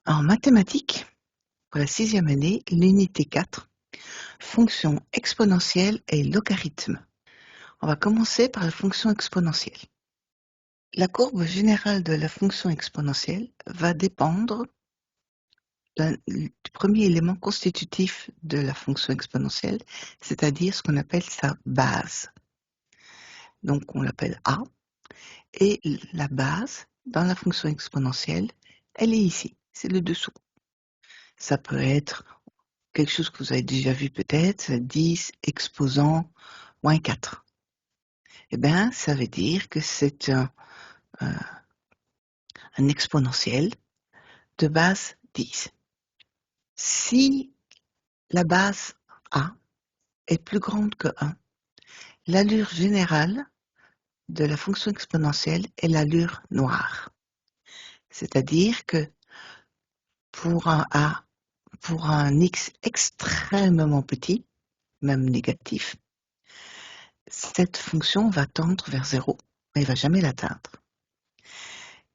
En mathématiques, pour la 6e année, l'unité 4, fonction exponentielle et logarithme. On va commencer par la fonction exponentielle. La courbe générale de la fonction exponentielle va dépendre du premier élément constitutif de la fonction exponentielle, c'est-à-dire ce qu'on appelle sa base. Donc on l'appelle A, et la base dans la fonction exponentielle, elle est ici, c'est le dessous. Ça peut être quelque chose que vous avez déjà vu peut-être, 10 exposant moins 4. Eh bien, ça veut dire que c'est un exponentiel de base 10. Si la base A est plus grande que 1, l'allure générale de la fonction exponentielle est l'allure noire. C'est-à-dire que pour un x extrêmement petit, même négatif, cette fonction va tendre vers 0, mais elle ne va jamais l'atteindre.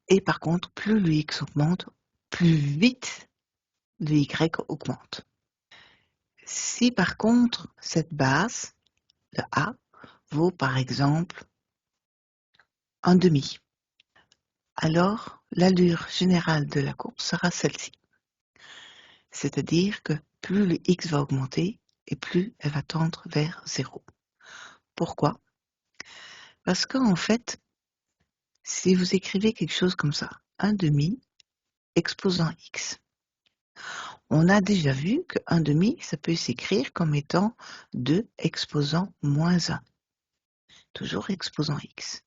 Et par contre, plus le x augmente, plus vite le y augmente. Si par contre, cette base, le a, vaut par exemple un demi, alors l'allure générale de la courbe sera celle-ci. C'est-à-dire que plus le x va augmenter et plus elle va tendre vers 0. Pourquoi? Parce qu'en fait, si vous écrivez quelque chose comme ça, un demi exposant x, on a déjà vu que 1 demi, ça peut s'écrire comme étant 2 exposant moins 1, toujours exposant x.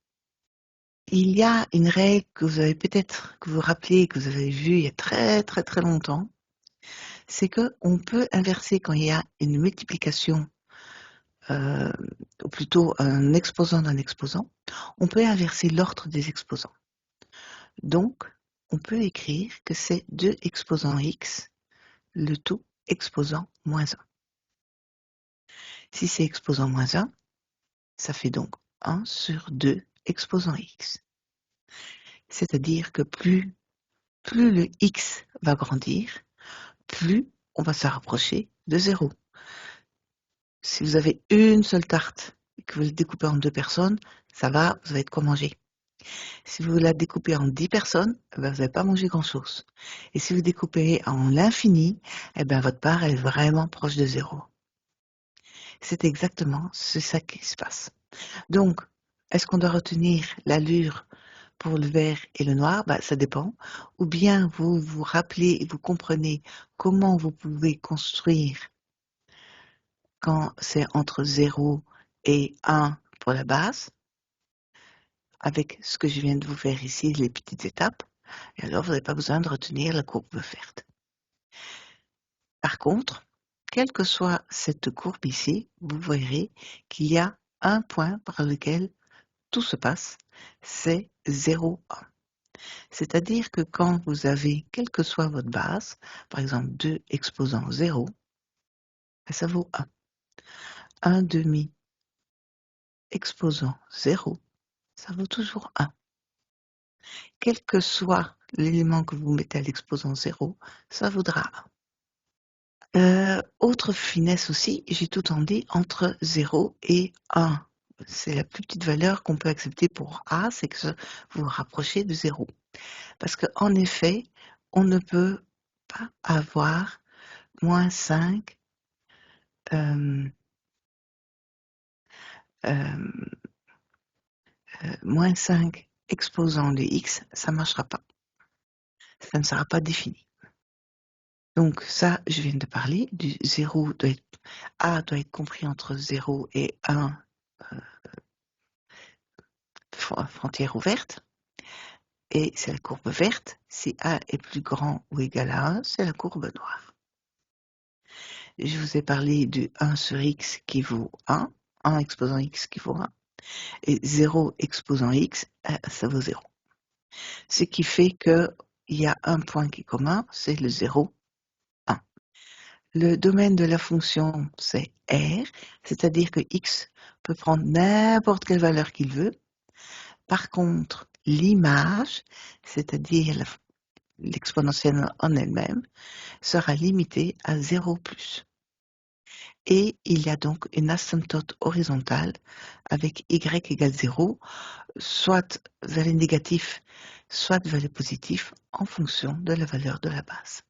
Il y a une règle que vous avez peut-être, que vous rappelez, que vous avez vue il y a très très très longtemps, c'est qu'on peut inverser quand il y a une multiplication, ou plutôt un exposant d'un exposant, on peut inverser l'ordre des exposants. Donc, on peut écrire que c'est 2 exposant x, le tout exposant moins 1. Si c'est exposant moins 1, ça fait donc 1 sur 2 exposant x. C'est-à-dire que plus le x va grandir, plus on va se rapprocher de 0. Si vous avez une seule tarte et que vous la découpez en 2 personnes, ça va, vous avez de quoi manger. Si vous la découpez en 10 personnes, vous n'allez pas manger grand-chose. Et si vous découpez en l'infini, votre part est vraiment proche de 0. C'est exactement ça qui se passe. Donc, est-ce qu'on doit retenir l'allure pour le vert et le noir? Ça dépend. Ou bien vous vous rappelez et vous comprenez comment vous pouvez construire quand c'est entre 0 et 1 pour la base, avec ce que je viens de vous faire ici, les petites étapes, et alors vous n'avez pas besoin de retenir la courbe verte. Par contre, quelle que soit cette courbe ici, vous verrez qu'il y a un point par lequel tout se passe, c'est 0, 1. C'est-à-dire que quand vous avez, quelle que soit votre base, par exemple 2 exposant 0, ça vaut 1. 1 demi exposant 0, ça vaut toujours 1. Quel que soit l'élément que vous mettez à l'exposant 0, ça vaudra 1. Autre finesse aussi, j'ai tout en dit entre 0 et 1. C'est la plus petite valeur qu'on peut accepter pour A, c'est que vous vous rapprochez de 0. Parce qu'en effet, on ne peut pas avoir moins 5 moins 5 exposant de x, ça ne marchera pas. Ça ne sera pas défini. Donc ça, je viens de parler, du 0 A doit être compris entre 0 et 1, frontière ouverte, et c'est la courbe verte. Si A est plus grand ou égal à 1, c'est la courbe noire. Je vous ai parlé du 1 sur x qui vaut 1, 1 exposant x qui vaut 1, et 0 exposant x, ça vaut 0. Ce qui fait qu'il y a un point qui est commun, c'est le 0, 1. Le domaine de la fonction, c'est R, c'est-à-dire que x peut prendre n'importe quelle valeur qu'il veut. Par contre, l'image, c'est-à-dire l'exponentielle en elle-même, sera limitée à 0 plus. Et il y a donc une asymptote horizontale avec y égale 0, soit vers les négatifs, soit vers les positifs, en fonction de la valeur de la base.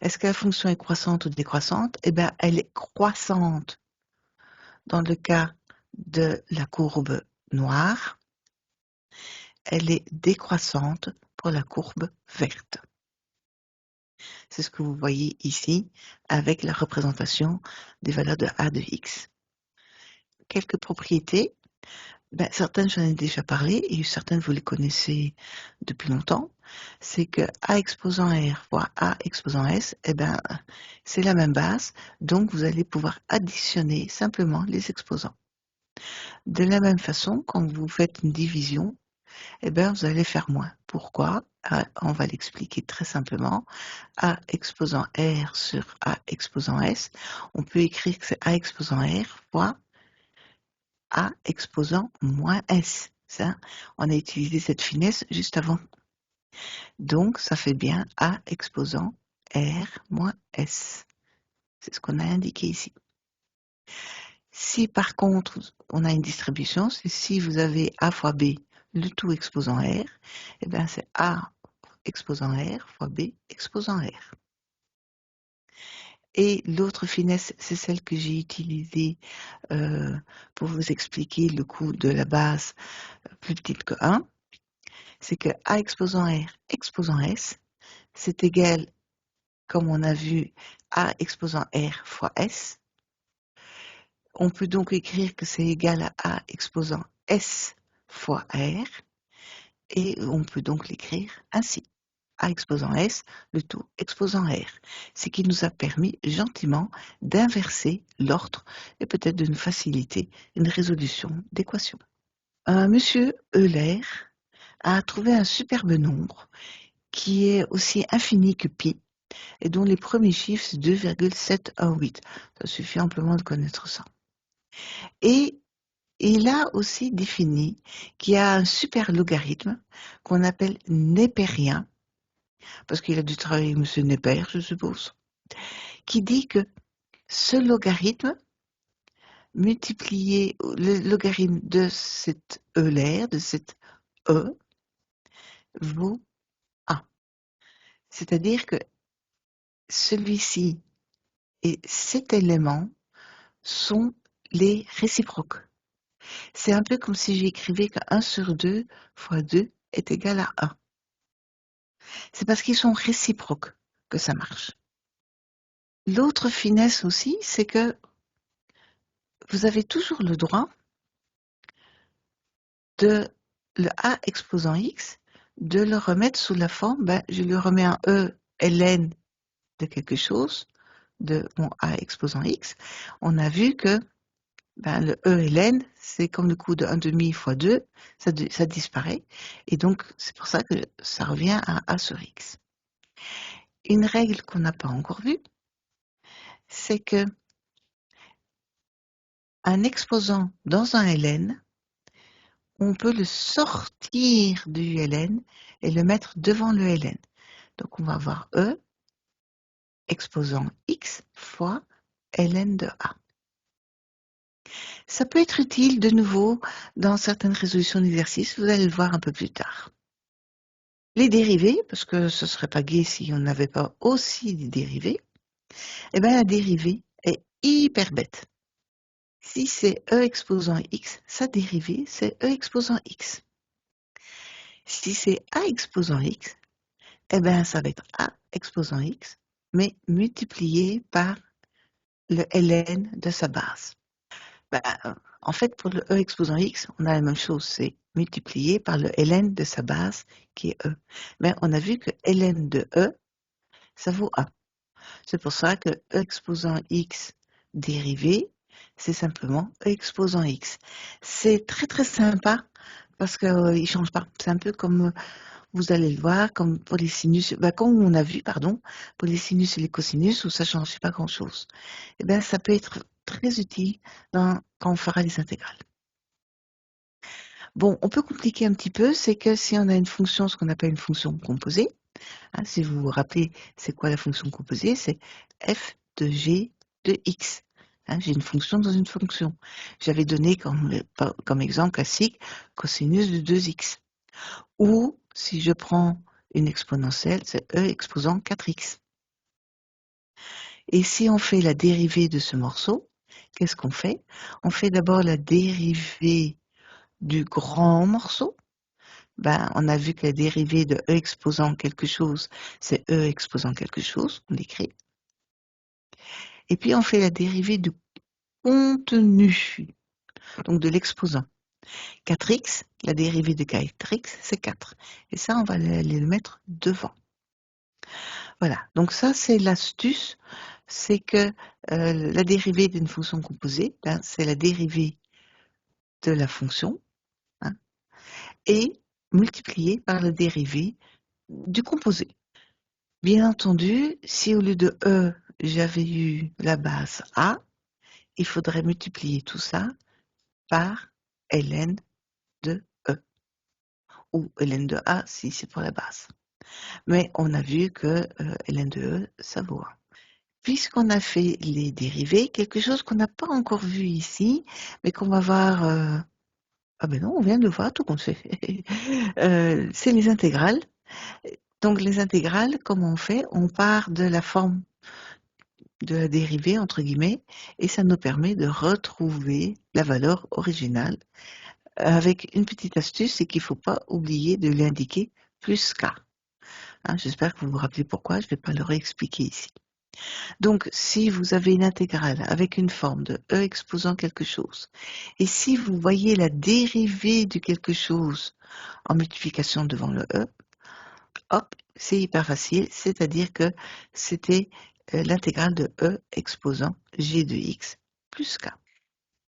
Est-ce que la fonction est croissante ou décroissante? Eh bien, elle est croissante dans le cas de la courbe noire, elle est décroissante pour la courbe verte. C'est ce que vous voyez ici avec la représentation des valeurs de a de x. Quelques propriétés, certaines j'en ai déjà parlé et certaines vous les connaissez depuis longtemps. C'est que a exposant r fois a exposant s, c'est la même base, donc vous allez pouvoir additionner simplement les exposants. De la même façon, quand vous faites une division, vous allez faire moins. Pourquoi? On va l'expliquer très simplement. A exposant R sur A exposant S, on peut écrire que c'est A exposant R fois A exposant moins S. Ça, on a utilisé cette finesse juste avant. Donc, ça fait bien A exposant R moins S. C'est ce qu'on a indiqué ici. Si par contre, on a une distribution, c'est si vous avez A fois B, le tout exposant R, c'est A exposant R fois B exposant R. Et l'autre finesse, c'est celle que j'ai utilisée pour vous expliquer le coût de la base plus petite que 1, c'est que A exposant R exposant S, c'est égal, comme on a vu, A exposant R fois S. On peut donc écrire que c'est égal à A exposant S fois R, et on peut donc l'écrire ainsi. A exposant S, le tout exposant R, ce qui nous a permis gentiment d'inverser l'ordre et peut-être de nous faciliter une résolution d'équation. Monsieur Euler a trouvé un superbe nombre qui est aussi infini que pi et dont les premiers chiffres c'est 2,718. Ça suffit amplement de connaître ça. Et il a aussi défini qu'il y a un super logarithme qu'on appelle népérien, parce qu'il a dû travailler avec M. Népère, je suppose, qui dit que ce logarithme multiplié, le logarithme de cet Euler, de cet E, vaut 1. C'est-à-dire que celui-ci et cet élément sont les réciproques. C'est un peu comme si j'écrivais que 1 sur 2 fois 2 est égal à 1. C'est parce qu'ils sont réciproques que ça marche. L'autre finesse aussi, c'est que vous avez toujours le droit de le A exposant X, de le remettre sous la forme, je lui remets un E ln de quelque chose, de mon A exposant X. On a vu que le E ln, c'est comme le coût de 1 demi fois 2, ça disparaît. Et donc, c'est pour ça que ça revient à A sur X. Une règle qu'on n'a pas encore vue, c'est que un exposant dans un ln, on peut le sortir du ln et le mettre devant le ln. Donc, on va avoir E exposant X fois ln de A. Ça peut être utile de nouveau dans certaines résolutions d'exercices, vous allez le voir un peu plus tard. Les dérivées, parce que ce ne serait pas gai si on n'avait pas aussi des dérivées, la dérivée est hyper bête. Si c'est E exposant X, sa dérivée c'est E exposant X. Si c'est A exposant X, ça va être A exposant X, mais multiplié par le ln de sa base. En fait, pour le E exposant X, on a la même chose, c'est multiplié par le ln de sa base qui est E. Mais on a vu que ln de E, ça vaut 1. C'est pour ça que E exposant X dérivé, c'est simplement E exposant X. C'est très très sympa parce qu'il ne change pas. C'est un peu comme, vous allez le voir, comme pour les sinus, comme on a vu, pardon, pour les sinus et les cosinus, où ça ne change pas grand-chose. Ça peut être très utile quand on fera les intégrales. Bon, on peut compliquer un petit peu, c'est que si on a une fonction, ce qu'on appelle une fonction composée, hein, si vous vous rappelez, c'est quoi la fonction composée? C'est f de g de x. Hein, j'ai une fonction dans une fonction. J'avais donné comme exemple classique cosinus de 2x. Ou si je prends une exponentielle, c'est e exposant 4x. Et si on fait la dérivée de ce morceau, qu'est-ce qu'on fait? On fait d'abord la dérivée du grand morceau. Ben, on a vu que la dérivée de e exposant quelque chose, c'est e exposant quelque chose, on écrit. Et puis on fait la dérivée du contenu, donc de l'exposant. 4x, la dérivée de 4x, c'est 4. Et ça, on va aller le mettre devant. Voilà, donc ça c'est l'astuce, c'est que la dérivée d'une fonction composée, ben, c'est la dérivée de la fonction, hein, et multipliée par la dérivée du composé. Bien entendu, si au lieu de E, j'avais eu la base A, il faudrait multiplier tout ça par ln de E, ou ln de A si c'est pour la base. Mais on a vu que ln de E, ça vaut 1. Puisqu'on a fait les dérivés, quelque chose qu'on n'a pas encore vu ici, mais qu'on va voir... Ah ben non, on vient de le voir, tout compte fait. C'est les intégrales. Donc les intégrales, comment on fait? On part de la forme de la dérivée, entre guillemets, et ça nous permet de retrouver la valeur originale. Avec une petite astuce, c'est qu'il ne faut pas oublier de l'indiquer plus k. Hein, j'espère que vous vous rappelez pourquoi, je ne vais pas le réexpliquer ici. Donc, si vous avez une intégrale avec une forme de e exposant quelque chose, et si vous voyez la dérivée du quelque chose en multiplication devant le e, hop, c'est hyper facile, c'est-à-dire que c'était l'intégrale de e exposant g de x plus k.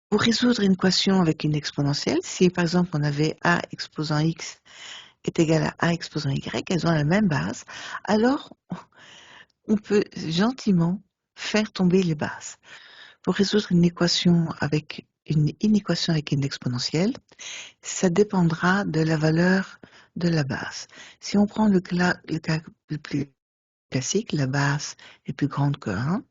Pour résoudre une équation avec une exponentielle, si par exemple on avait a exposant x est égal à a exposant y, elles ont la même base, alors on peut gentiment faire tomber les bases. Pour résoudre une équation avec une inéquation avec une exponentielle, ça dépendra de la valeur de la base. Si on prend le cas le plus classique, la base est plus grande que 1,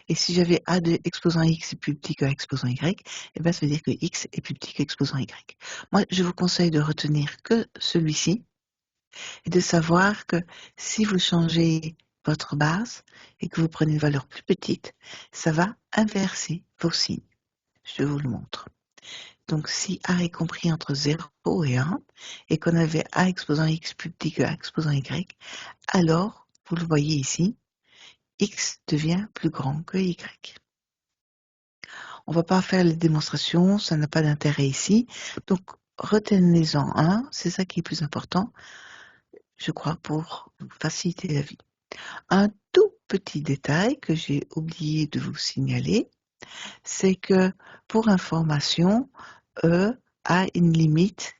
et si j'avais a de exposant x est plus petit que a exposant y, eh bien ça veut dire que x est plus petit qu'exposant y. Moi, je vous conseille de retenir que celui-ci, et de savoir que si vous changez votre base et que vous prenez une valeur plus petite, ça va inverser vos signes. Je vous le montre. Donc si A est compris entre 0 et 1, et qu'on avait A exposant x plus petit que A exposant y, alors, vous le voyez ici, x devient plus grand que y. On ne va pas faire les démonstrations, ça n'a pas d'intérêt ici. Donc retenez-en un, c'est ça qui est plus important, je crois, pour vous faciliter la vie. Un tout petit détail que j'ai oublié de vous signaler, c'est que pour information, E a une limite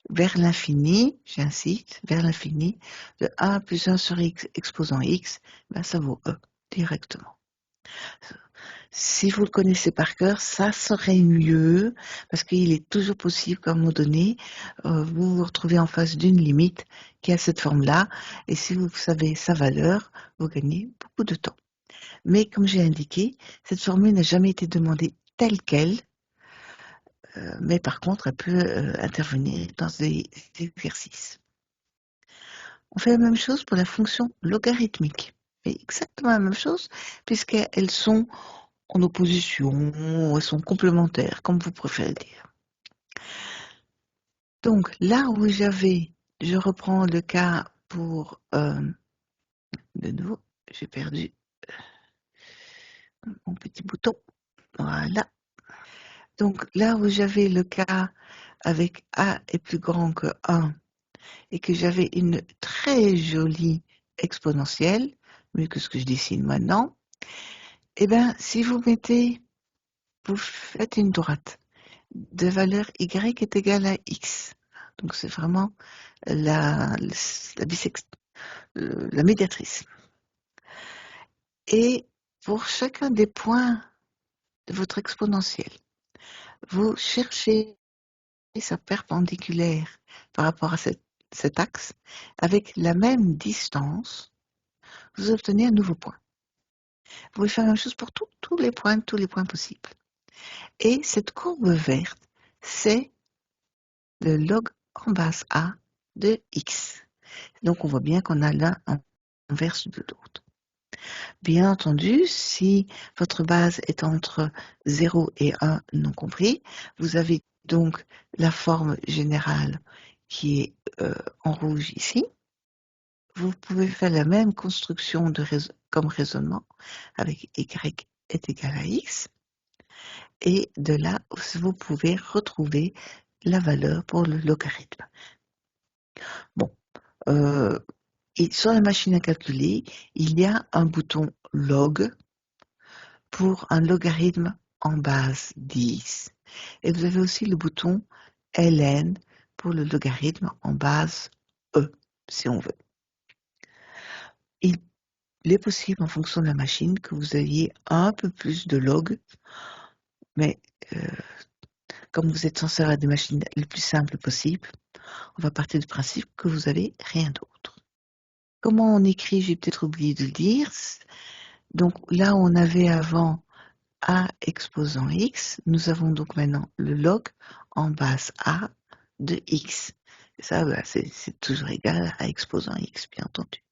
vers l'infini, j'insiste, vers l'infini, de 1 plus 1 sur x exposant x, ben ça vaut E directement. Si vous le connaissez par cœur, ça serait mieux, parce qu'il est toujours possible qu'à un moment donné, vous vous retrouvez en face d'une limite qui a cette forme-là, et si vous savez sa valeur, vous gagnez beaucoup de temps. Mais comme j'ai indiqué, cette formule n'a jamais été demandée telle qu'elle, mais par contre, elle peut intervenir dans des exercices. On fait la même chose pour la fonction logarithmique. On fait exactement la même chose, puisqu'elles sont en opposition, elles sont complémentaires, comme vous préférez dire. Donc, là où je reprends le cas pour, de nouveau, j'ai perdu mon petit bouton, voilà. Donc, là où j'avais le cas avec A est plus grand que 1 et que j'avais une très jolie exponentielle, mieux que ce que je dessine maintenant, eh bien, si vous faites une droite de valeur y est égale à x. Donc, c'est vraiment la médiatrice. Et pour chacun des points de votre exponentielle, vous cherchez sa perpendiculaire par rapport à cet axe, avec la même distance, vous obtenez un nouveau point. Vous pouvez faire la même chose pour tous les points possibles. Et cette courbe verte, c'est le log en base A de x. Donc on voit bien qu'on a l'un inverse de l'autre. Bien entendu, si votre base est entre 0 et 1 non compris, vous avez donc la forme générale qui est en rouge ici. Vous pouvez faire la même construction comme raisonnement avec y est égal à x. Et de là, vous pouvez retrouver la valeur pour le logarithme. Bon, et sur la machine à calculer, il y a un bouton log pour un logarithme en base 10. Et vous avez aussi le bouton ln pour le logarithme en base e, si on veut. Il est possible, en fonction de la machine, que vous ayez un peu plus de log, mais comme vous êtes censé avoir des machines les plus simples possibles, on va partir du principe que vous n'avez rien d'autre. Comment on écrit, j'ai peut-être oublié de le dire. Donc là, on avait avant A exposant x, nous avons donc maintenant le log en base A de x. Et ça, bah, c'est toujours égal à exposant x, bien entendu.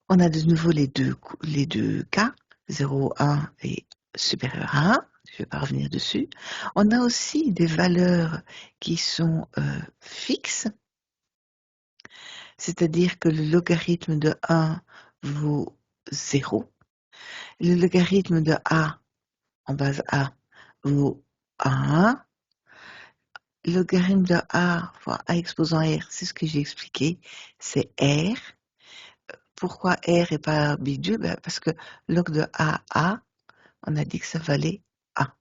On a de nouveau les deux cas, 0, 1 et supérieur à 1. Je ne vais pas revenir dessus. On a aussi des valeurs qui sont fixes, c'est-à-dire que le logarithme de 1 vaut 0. Le logarithme de A en base A vaut 1. Le logarithme de A fois A exposant R, c'est ce que j'ai expliqué, c'est R. Pourquoi R et pas bidule? Ben parce que log de A, on a dit que ça valait A.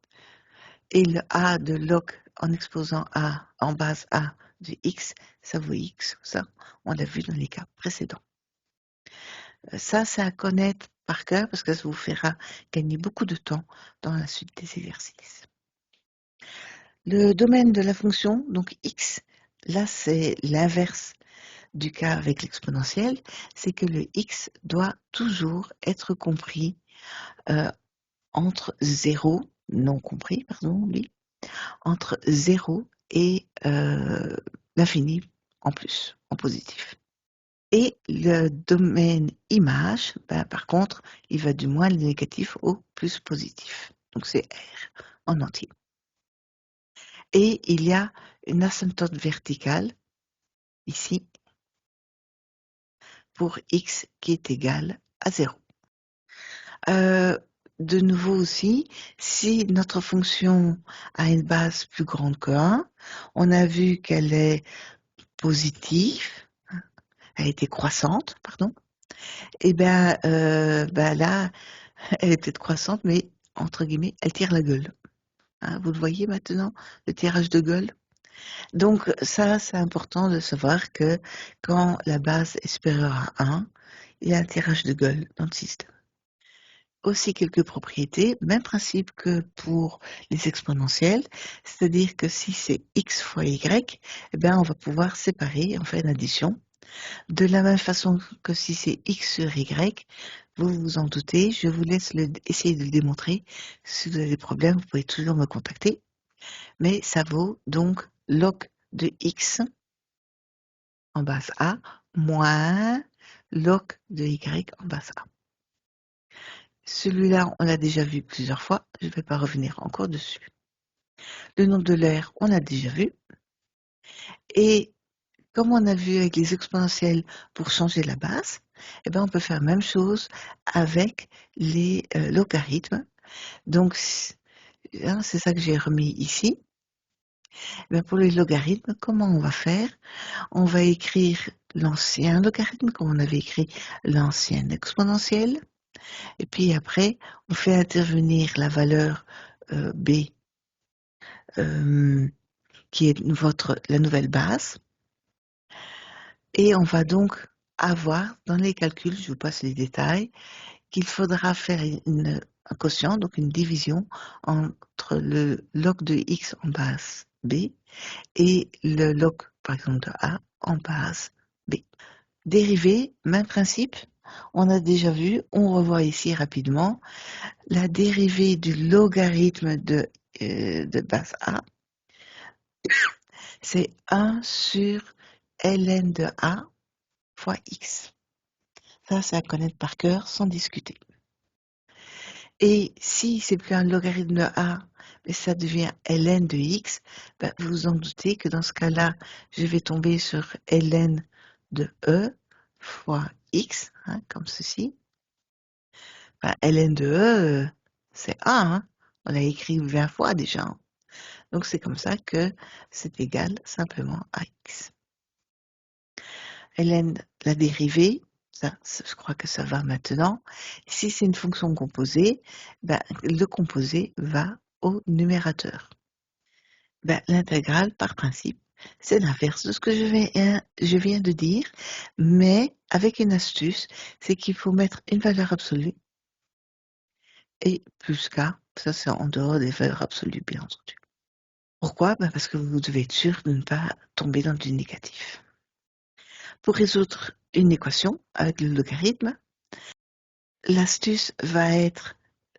Et le A de log en exposant A en base A de X, ça vaut X. Ça, on l'a vu dans les cas précédents. Ça, c'est à connaître par cœur parce que ça vous fera gagner beaucoup de temps dans la suite des exercices. Le domaine de la fonction, donc x, là c'est l'inverse du cas avec l'exponentielle, c'est que le x doit toujours être compris entre 0, non compris, pardon, oui, entre 0 et l'infini en plus, en positif. Et le domaine image, ben, par contre, il va du moins le négatif au plus positif. Donc c'est R en entier. Et il y a une asymptote verticale, ici, pour x qui est égal à 0. De nouveau aussi, si notre fonction a une base plus grande que 1, on a vu qu'elle est positive, elle était croissante, pardon, et bien là, elle est peut-être croissante, mais entre guillemets, elle tire la gueule. Hein, vous le voyez maintenant, le tirage de gueule? Donc ça, c'est important de savoir que quand la base est supérieure à 1, il y a un tirage de gueule dans le système. Aussi quelques propriétés, même principe que pour les exponentielles, c'est-à-dire que si c'est x fois y, eh bien on va pouvoir séparer, en faire une addition. De la même façon que si c'est x sur y, vous vous en doutez, je vous laisse essayer de le démontrer. Si vous avez des problèmes, vous pouvez toujours me contacter. Mais ça vaut donc log de x en base A moins log de y en base A. Celui-là, on l'a déjà vu plusieurs fois, je ne vais pas revenir encore dessus. Le nombre de l'air, on l'a déjà vu. Et comme on a vu avec les exponentielles pour changer la base, eh ben on peut faire la même chose avec les logarithmes. Donc, hein, c'est ça que j'ai remis ici. Ben pour les logarithmes, comment on va faire? On va écrire l'ancien logarithme, comme on avait écrit l'ancienne exponentielle. Et puis après, on fait intervenir la valeur b, qui est la nouvelle base. Et on va donc avoir, dans les calculs, je vous passe les détails, qu'il faudra faire un quotient, donc une division entre le log de x en base b et le log, par exemple, de A en base B. Dérivée, même principe, on a déjà vu, on revoit ici rapidement, la dérivée du logarithme de base A, c'est 1 sur ln de A fois x. Ça, c'est à connaître par cœur sans discuter. Et si c'est plus un logarithme de A, mais ça devient ln de x, ben, vous vous en doutez que dans ce cas-là, je vais tomber sur ln de E fois x, hein, comme ceci. Ben, ln de E, c'est A, hein. On l'a écrit 20 fois déjà, hein. Donc c'est comme ça que c'est égal simplement à x. ln, la dérivée, ça, je crois que ça va maintenant. Si c'est une fonction composée, ben, le composé va au numérateur. Ben, l'intégrale, par principe, c'est l'inverse de ce que je viens de dire, mais avec une astuce, c'est qu'il faut mettre une valeur absolue et plus k, ça c'est en dehors des valeurs absolues, bien entendu. Pourquoi? Ben, parce que vous devez être sûr de ne pas tomber dans du négatif. Pour résoudre une équation avec le logarithme, l'astuce va être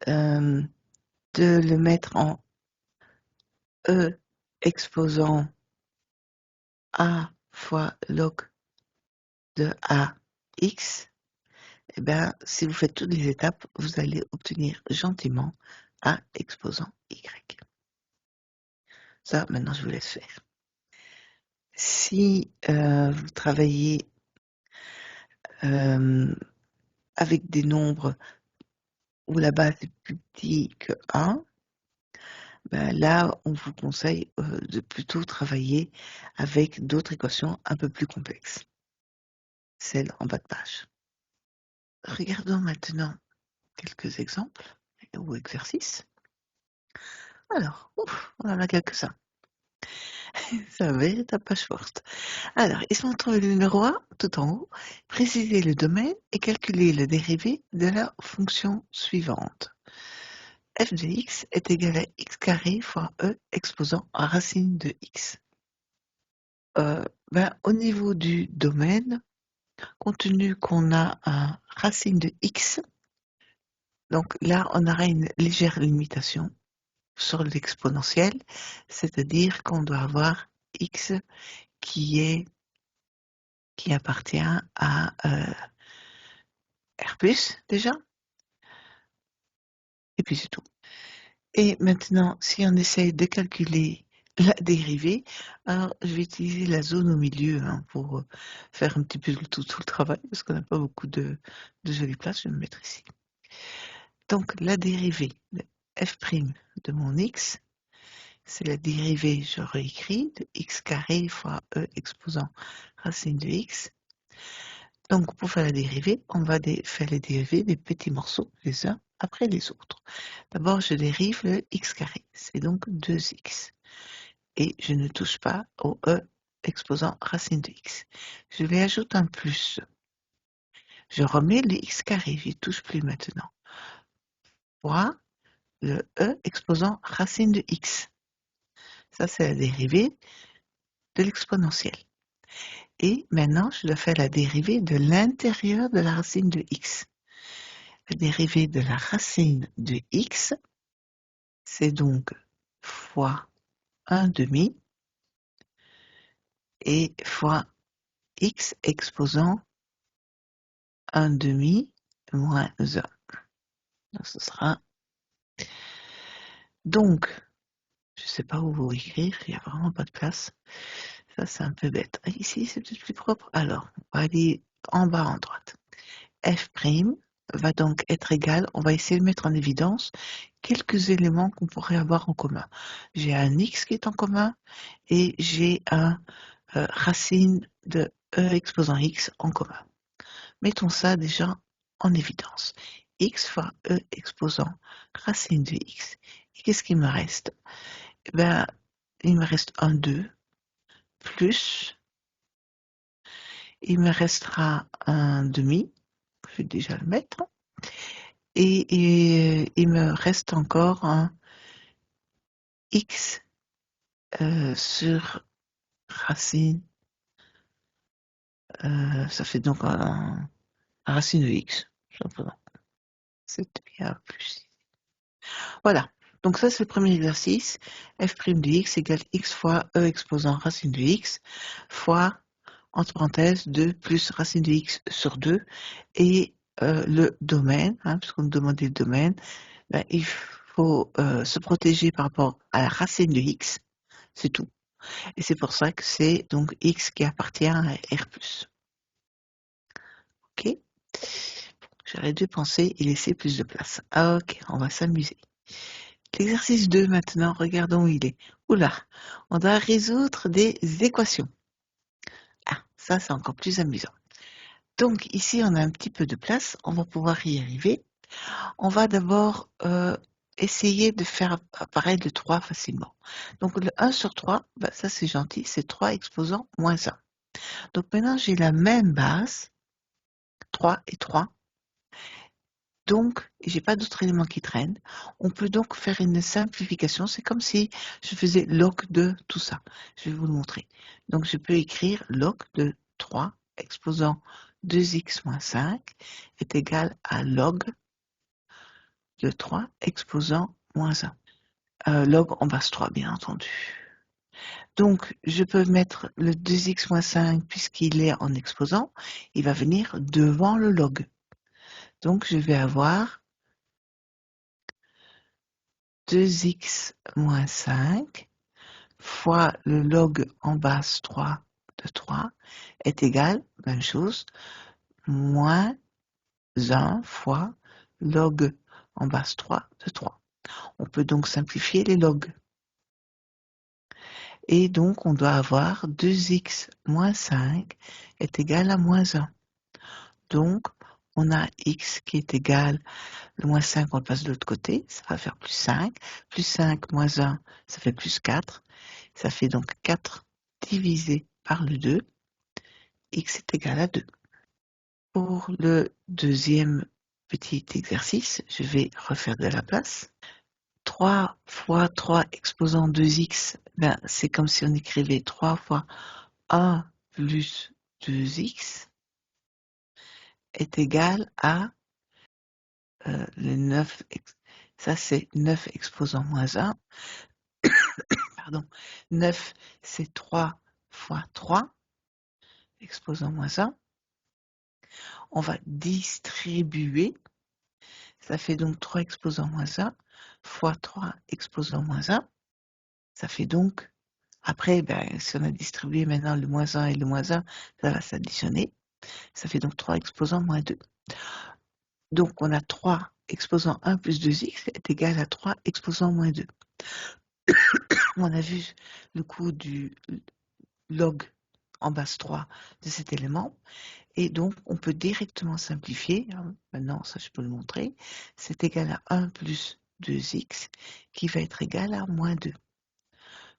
de le mettre en E exposant A fois log de AX. Eh bien, si vous faites toutes les étapes, vous allez obtenir gentiment A exposant Y. Ça, maintenant, je vous laisse faire. Si vous travaillez avec des nombres où la base est plus petite que 1, ben là, on vous conseille de plutôt travailler avec d'autres équations un peu plus complexes, celles en bas de page. Regardons maintenant quelques exemples ou exercices. Alors, on en a quelques-uns. C'est un véritable page forte. Alors, il se trouver le numéro 1 tout en haut, préciser le domaine et calculer le dérivé de la fonction suivante. F de x est égal à x carré fois e exposant racine de x. Ben, au niveau du domaine, compte tenu qu'on a un racine de x, donc là on aura une légère limitation sur l'exponentielle, c'est-à-dire qu'on doit avoir x qui appartient à R plus déjà, et puis c'est tout. Et maintenant, si on essaye de calculer la dérivée, alors je vais utiliser la zone au milieu hein, pour faire un petit peu tout le travail, parce qu'on n'a pas beaucoup de jolies places, je vais me mettre ici. Donc la dérivée de f' de mon x, c'est la dérivée, je réécris, de x carré fois e exposant racine de x. Donc pour faire la dérivée, on va faire les dérivés des petits morceaux les uns après les autres. D'abord, je dérive le x carré, c'est donc 2x. Et je ne touche pas au e exposant racine de x. Je lui ajoute un plus. Je remets le x carré, j'y touche plus maintenant. Fois le e exposant racine de x. Ça, c'est la dérivée de l'exponentielle. Et maintenant, je dois faire la dérivée de l'intérieur de la racine de x. La dérivée de la racine de x, c'est donc fois 1 demi et fois x exposant 1 demi moins 1. Donc, ce sera donc, je ne sais pas où vous écrire, il n'y a vraiment pas de place. Ça, c'est un peu bête. Ici, c'est peut-être plus propre. Alors, on va aller en bas en droite. F' va donc être égal, on va essayer de mettre en évidence quelques éléments qu'on pourrait avoir en commun. J'ai un x qui est en commun et j'ai un racine de e exposant x en commun. Mettons ça déjà en évidence. X fois e exposant racine de x. Et qu'est-ce qu'il me reste? Eh ben, il me reste un 2 plus, il me restera un demi, je vais déjà le mettre, et il me reste encore un x sur racine, ça fait donc un racine de x, simplement. 7pi plus. Voilà. Donc ça, c'est le premier exercice. F' de x égale x fois e exposant racine de x fois, entre parenthèses, 2 plus racine de x sur 2. Et le domaine, puisqu'on nous demandait le domaine, ben, il faut se protéger par rapport à la racine de x. C'est tout. Et c'est pour ça que c'est donc x qui appartient à R+. Ok? J'aurais dû penser et laisser plus de place. Ok, on va s'amuser. L'exercice 2 maintenant, regardons où il est. Oula, on doit résoudre des équations. Ah, ça c'est encore plus amusant. Donc ici on a un petit peu de place, on va pouvoir y arriver. On va d'abord essayer de faire apparaître le 3 facilement. Donc le 1 sur 3, bah, ça c'est gentil, c'est 3 exposant moins 1. Donc maintenant j'ai la même base, 3 et 3. Donc, j'ai pas d'autres éléments qui traînent. On peut donc faire une simplification. C'est comme si je faisais log de tout ça. Je vais vous le montrer. Donc, je peux écrire log de 3 exposant 2x moins 5 est égal à log de 3 exposant moins 1. Log en base 3, bien entendu. Donc, je peux mettre le 2x moins 5 puisqu'il est en exposant. Il va venir devant le log. Donc, je vais avoir 2x moins 5 fois le log en base 3 de 3 est égal, même chose, moins 1 fois log en base 3 de 3. On peut donc simplifier les logs. Et donc, on doit avoir 2x moins 5 est égal à moins 1. Donc, on a x qui est égal, le moins 5, on le passe de l'autre côté, ça va faire plus 5. Plus 5 moins 1, ça fait plus 4. Ça fait donc 4 divisé par le 2, x est égal à 2. Pour le deuxième petit exercice, je vais refaire de la place. 3 fois 3 exposant 2x, ben, c'est comme si on écrivait 3 fois 1 plus 2x est égal à le 9, ça c'est 9 exposant moins 1, pardon, 9 c'est 3 fois 3 exposant moins 1. On va distribuer, ça fait donc 3 exposant moins 1 fois 3 exposant moins 1. Ça fait donc, après, ben, si on a distribué maintenant le moins 1 et le moins 1, ça va s'additionner. Ça fait donc 3 exposant moins 2. Donc on a 3 exposant 1 plus 2x est égal à 3 exposant moins 2. On a vu le coût du log en base 3 de cet élément. Et donc, on peut directement simplifier. Maintenant, ça, je peux le montrer. C'est égal à 1 plus 2x qui va être égal à moins 2.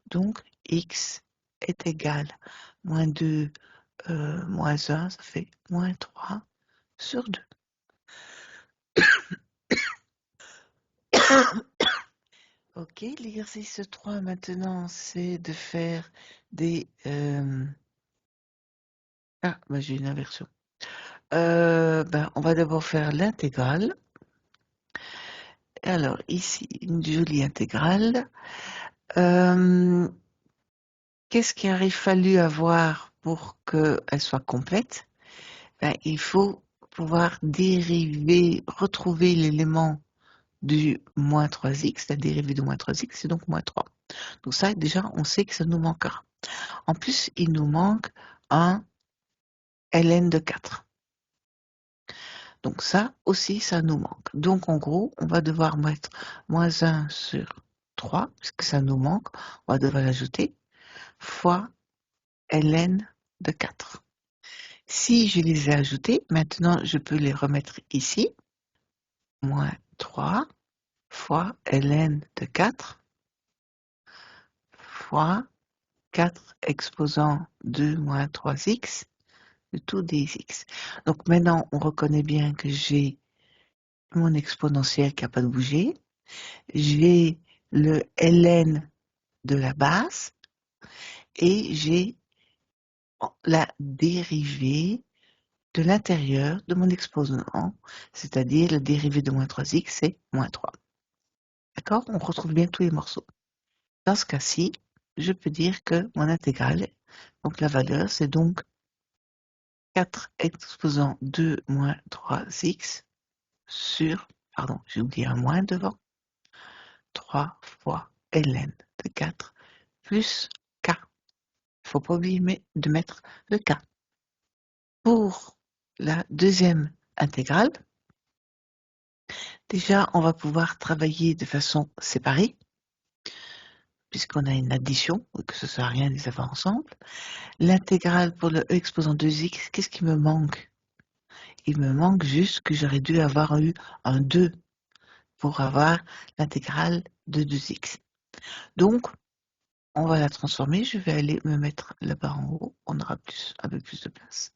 Donc, x est égal à moins 2, moins 1, ça fait moins 3 sur 2. Ok, l'exercice 3 maintenant, c'est de faire des... Ah, bah, j'ai une inversion. Ben, on va d'abord faire l'intégrale. Alors, ici, une jolie intégrale. Qu'est-ce qu'il aurait fallu avoir pour qu'elle soit complète? Ben, il faut pouvoir dériver, retrouver l'élément du moins 3x, la dérivée de moins 3x, c'est donc moins 3. Donc ça, déjà, on sait que ça nous manquera. En plus, il nous manque un ln de 4. Donc ça aussi, ça nous manque. Donc en gros, on va devoir mettre moins 1 sur 3, puisque ça nous manque, on va devoir l'ajouter, fois ln de 4. Si je les ai ajoutés, maintenant je peux les remettre ici. Moins 3 fois ln de 4 fois 4 exposant 2 moins 3x, de tout dx. Donc maintenant, on reconnaît bien que j'ai mon exponentielle qui n'a pas bougé. J'ai le ln de la base. et j'ai la dérivée de l'intérieur de mon exposant, c'est-à-dire la dérivée de moins 3x, c'est moins 3. D'accord? On retrouve bien tous les morceaux. Dans ce cas-ci, je peux dire que mon intégrale, donc la valeur, c'est donc 4 exposant 2 moins 3x sur, pardon, j'ai oublié un moins devant, 3 fois ln de 4 plus k. Il ne faut pas oublier de mettre le k. Pour la deuxième intégrale, déjà, on va pouvoir travailler de façon séparée, puisqu'on a une addition, que ce ne soit rien de les avoir ensemble. L'intégrale pour le e exposant 2x, qu'est-ce qui me manque? Il me manque juste que j'aurais dû avoir eu un 2 pour avoir l'intégrale de 2x. Donc, on va la transformer. Je vais aller me mettre là-bas en haut. On aura un peu plus de place.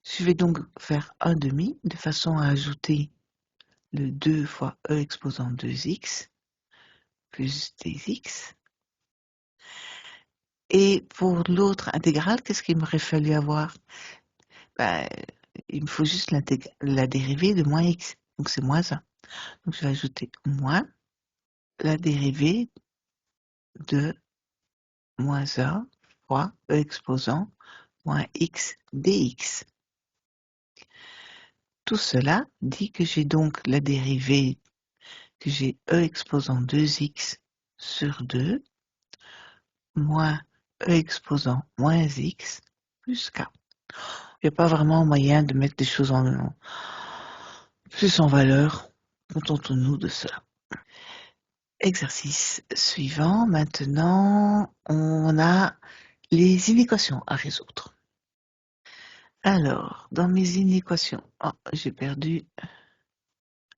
Je vais donc faire un demi de façon à ajouter le 2 fois e exposant 2x plus dx. Et pour l'autre intégrale, qu'est-ce qu'il m'aurait fallu avoir? Ben, il me faut juste la dérivée de moins x. Donc c'est moins 1. Donc je vais ajouter moins la dérivée de moins 1 fois e exposant moins x dx. Tout cela dit que j'ai donc la dérivée, que j'ai e exposant 2x sur 2 moins e exposant moins x plus k. Il n'y a pas vraiment moyen de mettre des choses plus en valeur. Contentons-nous de cela. Exercice suivant. Maintenant, on a les inéquations à résoudre. Alors, dans mes inéquations, j'ai perdu,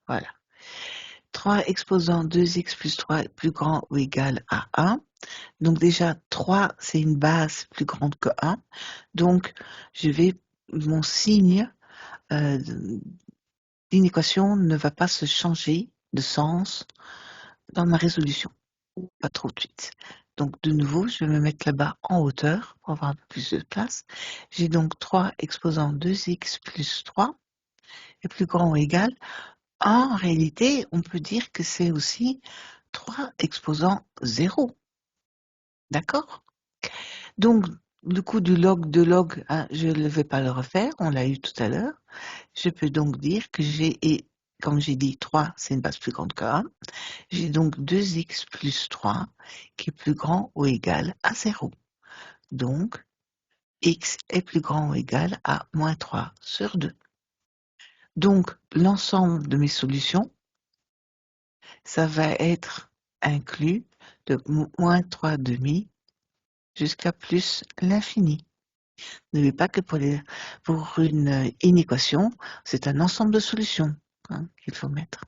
voilà. 3 exposant 2x plus 3 est plus grand ou égal à 1. Donc déjà, 3, c'est une base plus grande que 1. Donc, mon signe d'inéquation ne va pas se changer de sens dans ma résolution. Pas trop de suite. Donc de nouveau, je vais me mettre là-bas en hauteur pour avoir un peu plus de place. J'ai donc 3 exposant 2x plus 3 est plus grand ou égal. En réalité, on peut dire que c'est aussi 3 exposant 0. D'accord? Donc, le coup du log de log, je ne vais pas le refaire, on l'a eu tout à l'heure. Je peux donc dire que comme j'ai dit, 3, c'est une base plus grande que 1. J'ai donc 2x plus 3 qui est plus grand ou égal à 0. Donc, x est plus grand ou égal à moins 3 sur 2. Donc, l'ensemble de mes solutions, ça va être inclus de moins 3 demi jusqu'à plus l'infini. N'oubliez pas que pour une inéquation, c'est un ensemble de solutions qu'il faut mettre.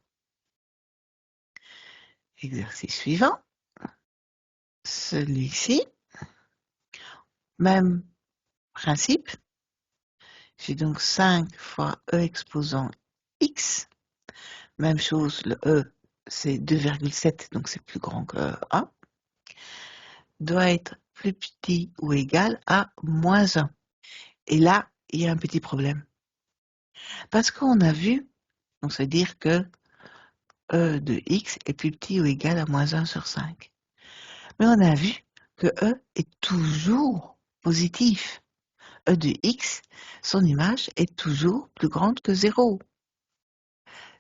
Exercice suivant. Celui-ci, même principe. J'ai donc 5 fois e exposant x. Même chose, le e, c'est 2,7, donc c'est plus grand que 1. Doit être plus petit ou égal à moins 1. Et là, il y a un petit problème. Parce qu'on a vu, donc c'est-à-dire que e de x est plus petit ou égal à moins 1 sur 5. Mais on a vu que e est toujours positif. E de x, son image est toujours plus grande que 0.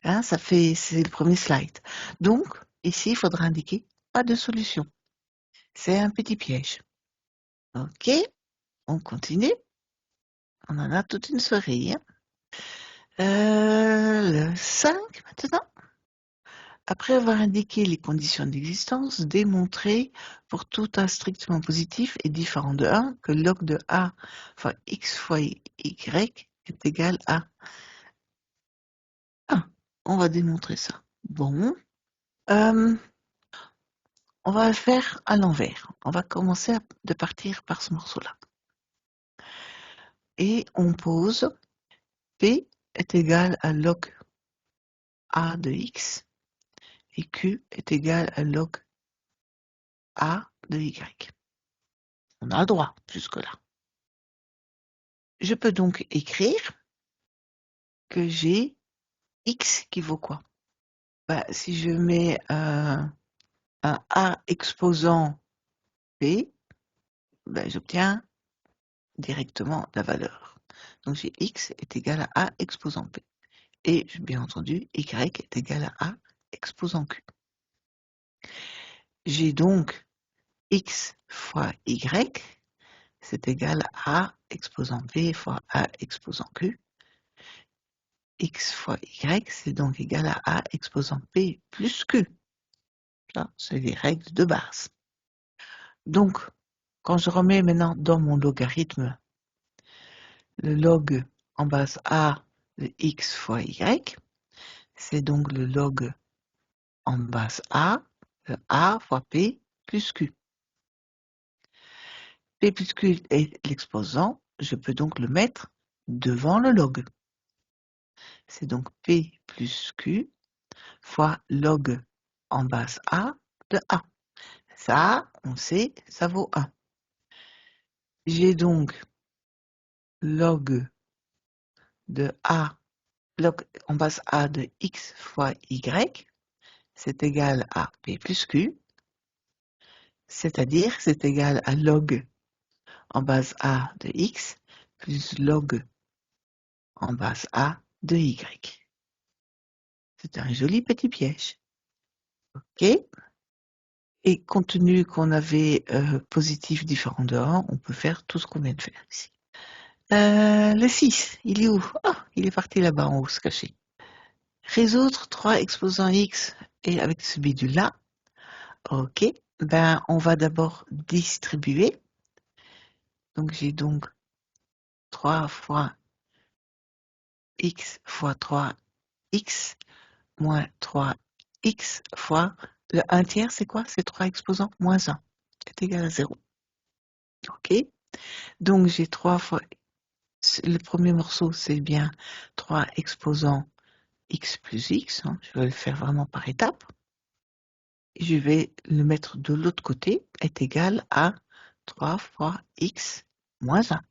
C'est le premier slide. Donc, ici, il faudra indiquer pas de solution. C'est un petit piège. Ok, on continue. On en a toute une série. Le 5 maintenant. Après avoir indiqué les conditions d'existence, démontrer pour tout A strictement positif et différent de 1 que log de A fois x fois y est égal à 1. On va démontrer ça. Bon. On va le faire à l'envers. On va commencer de partir par ce morceau-là. Et on pose P est égal à log A de x et Q est égal à log A de y. On a le droit jusque-là. Je peux donc écrire que j'ai x qui vaut quoi? Bah, si je mets un A exposant P, ben, j'obtiens directement la valeur. Donc j'ai x est égal à A exposant P. Et bien entendu, y est égal à A exposant Q. J'ai donc x fois y, c'est égal à A exposant P fois A exposant Q. X fois y, c'est donc égal à A exposant P plus Q. Ça, c'est les règles de base. Donc, quand je remets maintenant dans mon logarithme le log en base A de x fois y, c'est donc le log en base A de A fois P plus Q. P plus Q est l'exposant, je peux donc le mettre devant le log. C'est donc P plus Q fois log en base A de A. Ça, on sait, ça vaut 1. J'ai donc log de A, log en base A de x fois y, c'est égal à P plus Q, c'est-à-dire c'est égal à log en base A de x plus log en base A de y. C'est un joli petit piège. OK? Et compte tenu qu'on avait positif différent de 1, on peut faire tout ce qu'on vient de faire ici. Le 6, il est où? Oh, il est parti là-bas en haut, se cacher. Résoudre 3 exposants x et avec celui du là. OK. Ben, on va d'abord distribuer. Donc, j'ai donc 3 fois x fois 3x moins 3x fois le 1 tiers, c'est quoi? C'est 3 exposants moins 1 est égal à 0. OK. Donc, j'ai 3 fois, le premier morceau, c'est bien 3 exposants x plus x. Hein. Je vais le faire vraiment par étapes. Et je vais le mettre de l'autre côté, est égal à 3 fois x moins 1.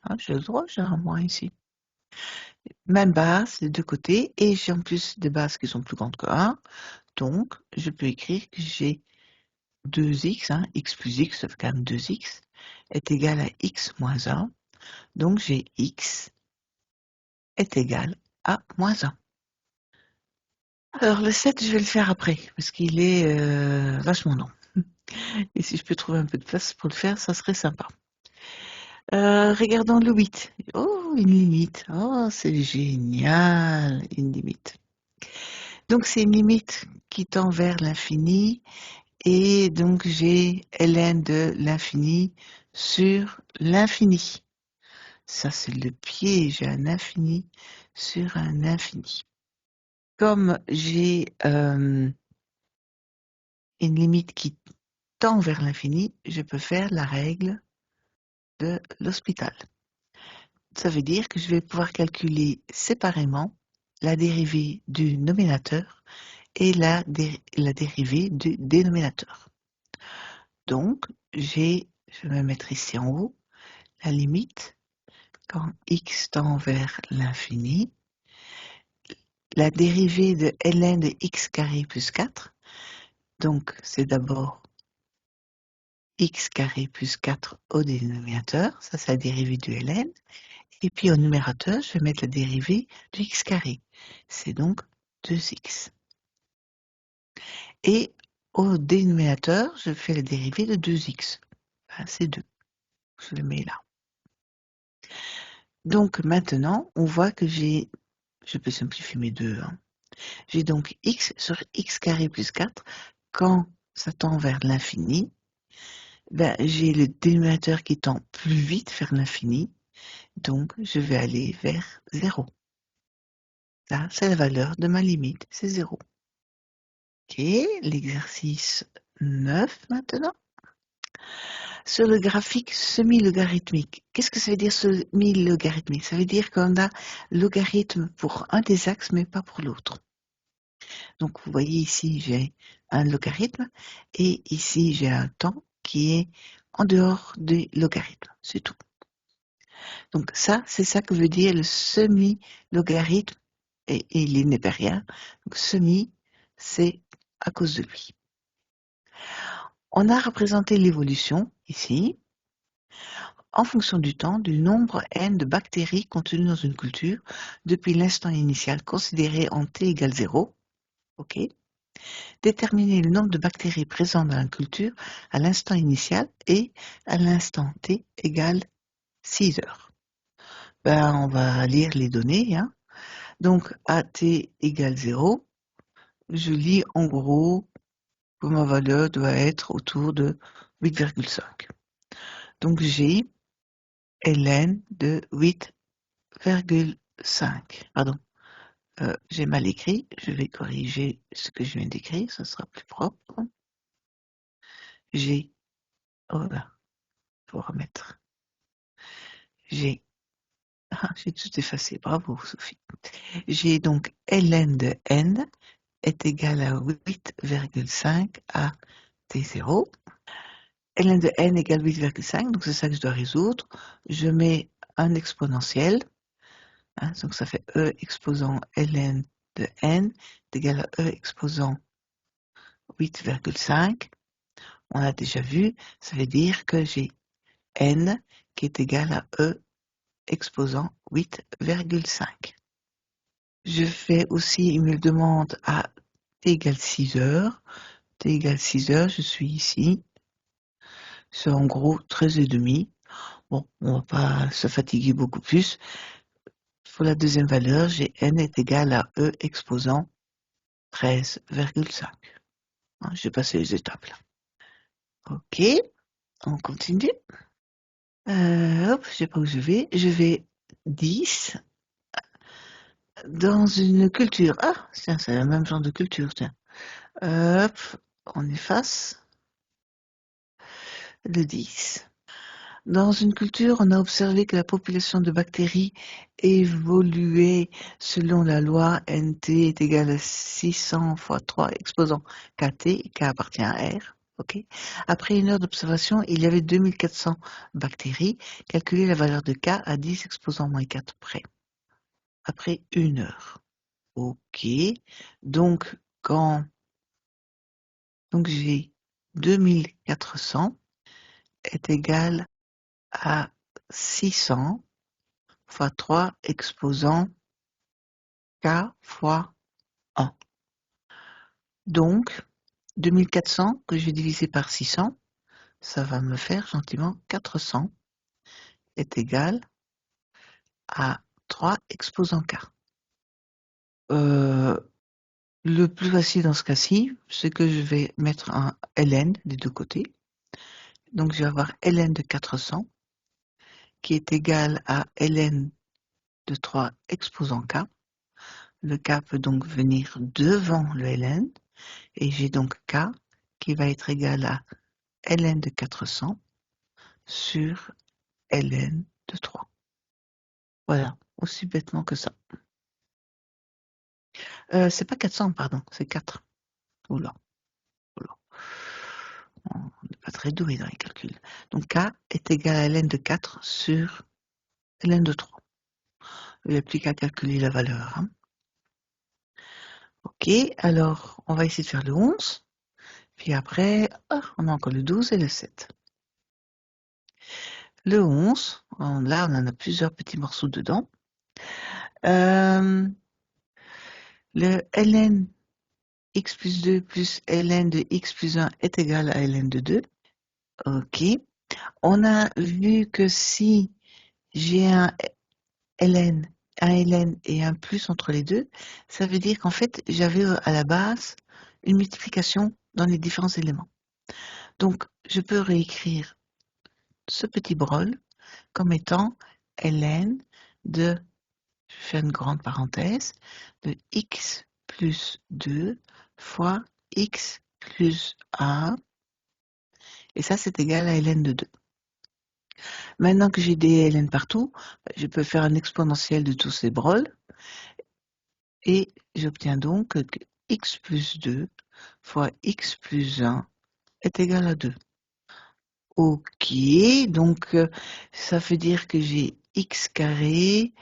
Hein, j'ai le droit, j'ai un moins ici. Même base des deux côtés, et j'ai en plus des bases qui sont plus grandes que 1. Donc, je peux écrire que j'ai 2x, hein, x plus x, ça fait quand même 2x, est égal à x moins 1. Donc, j'ai x est égal à moins 1. Alors, le 7, je vais le faire après, parce qu'il est vachement long. Et si je peux trouver un peu de place pour le faire, ça serait sympa. Regardons le 8. Oh, une limite. Oh, c'est génial, une limite. Donc, c'est une limite qui tend vers l'infini. Et donc, j'ai ln de l'infini sur l'infini. Ça, c'est le piège, un infini sur un infini. Comme j'ai une limite qui tend vers l'infini, je peux faire la règle de l'hospital. Ça veut dire que je vais pouvoir calculer séparément la dérivée du nominateur et la dérivée du dénominateur. Donc, je vais mettre ici en haut la limite quand x tend vers l'infini, la dérivée de ln de x carré plus 4, donc c'est d'abord x carré plus 4 au dénominateur, ça c'est la dérivée du ln, et puis au numérateur, je vais mettre la dérivée de x carré, c'est donc 2x. Et au dénominateur, je fais la dérivée de 2x, enfin, c'est 2, je le mets là. Donc maintenant, on voit que je peux simplifier mes deux, hein. J'ai donc x sur x carré plus 4, quand ça tend vers l'infini, ben, j'ai le dénominateur qui tend plus vite vers l'infini, donc je vais aller vers 0. Ça, c'est la valeur de ma limite, c'est 0. Ok, l'exercice 9 maintenant. Sur le graphique semi-logarithmique, qu'est-ce que ça veut dire semi-logarithmique? Ça veut dire qu'on a logarithme pour un des axes, mais pas pour l'autre. Donc, vous voyez ici, j'ai un logarithme, et ici, j'ai un temps qui est en dehors des logarithmes, c'est tout. Donc ça, c'est ça que veut dire le semi-logarithme et il n'est pas rien. Donc semi, c'est à cause de lui. On a représenté l'évolution ici en fonction du temps du nombre n de bactéries contenues dans une culture depuis l'instant initial considéré en t égale 0. OK. Déterminer le nombre de bactéries présentes dans la culture à l'instant initial et à l'instant t égale 6 heures. Ben, on va lire les données. Hein. Donc, à t égale 0, je lis en gros que ma valeur doit être autour de 8,5. Donc, j'ai ln de 8,5. Pardon, j'ai mal écrit. Je vais corriger ce que je viens d'écrire, ça sera plus propre. J'ai, oh là, faut remettre. J'ai tout effacé. Bravo, Sophie. J'ai donc ln de n est égal à 8,5 à t0. ln de n égale 8,5, donc c'est ça que je dois résoudre. Je mets un exponentiel, hein, donc ça fait e exposant ln de n est égal à e exposant 8,5. On a déjà vu, ça veut dire que j'ai n qui est égal à e exposant 8,5. Je fais aussi, il me demande à t égale 6 heures. T égale 6 heures, je suis ici. C'est en gros 13,5. Bon, on va pas se fatiguer beaucoup plus. Pour la deuxième valeur, j'ai n est égal à e exposant 13,5. Hein, j'ai passé les étapes là. Ok, on continue. Hop, je sais pas où je vais. Je vais 10 dans une culture. Ah, tiens, c'est le même genre de culture, tiens. Hop, on efface le 10. Dans une culture, on a observé que la population de bactéries évoluait selon la loi NT est égal à 600 fois 3 exposant KT, K appartient à R. Okay. Après une heure d'observation, il y avait 2400 bactéries. Calculez la valeur de K à 10 exposant moins 4 près. Après une heure. Ok. Donc, donc j'ai 2400 est égal à 600 fois 3 exposant K fois 1. Donc, 2400 que je vais diviser par 600, ça va me faire gentiment 400 est égal à 3 exposant K. Le plus facile dans ce cas-ci, c'est que je vais mettre un ln des deux côtés. Donc, je vais avoir ln de 400 qui est égal à ln de 3 exposant K. Le K peut donc venir devant le ln. Et j'ai donc K qui va être égal à ln de 400 sur ln de 3. Voilà, aussi bêtement que ça. C'est pas 400, pardon, c'est 4. Oula, oula. On n'est pas très doué dans les calculs. Donc K est égal à ln de 4 sur ln de 3. Il n'y a plus qu'à calculer la valeur. Hein. Ok, alors on va essayer de faire le 11. Puis après, on a encore le 12 et le 7. Le 11, là on en a plusieurs petits morceaux dedans. Le ln x plus 2 plus ln de x plus 1 est égal à ln de 2. Ok. On a vu que si j'ai un ln et un plus entre les deux, ça veut dire qu'en fait, j'avais à la base une multiplication dans les différents éléments. Donc, je peux réécrire ce petit brol comme étant ln de, je fais une grande parenthèse, de x plus 2 fois x plus 1, et ça c'est égal à ln de 2. Maintenant que j'ai des ln partout, je peux faire un exponentiel de tous ces brols, et j'obtiens donc que x plus 2 fois x plus 1 est égal à 2. Ok, donc ça veut dire que j'ai x carré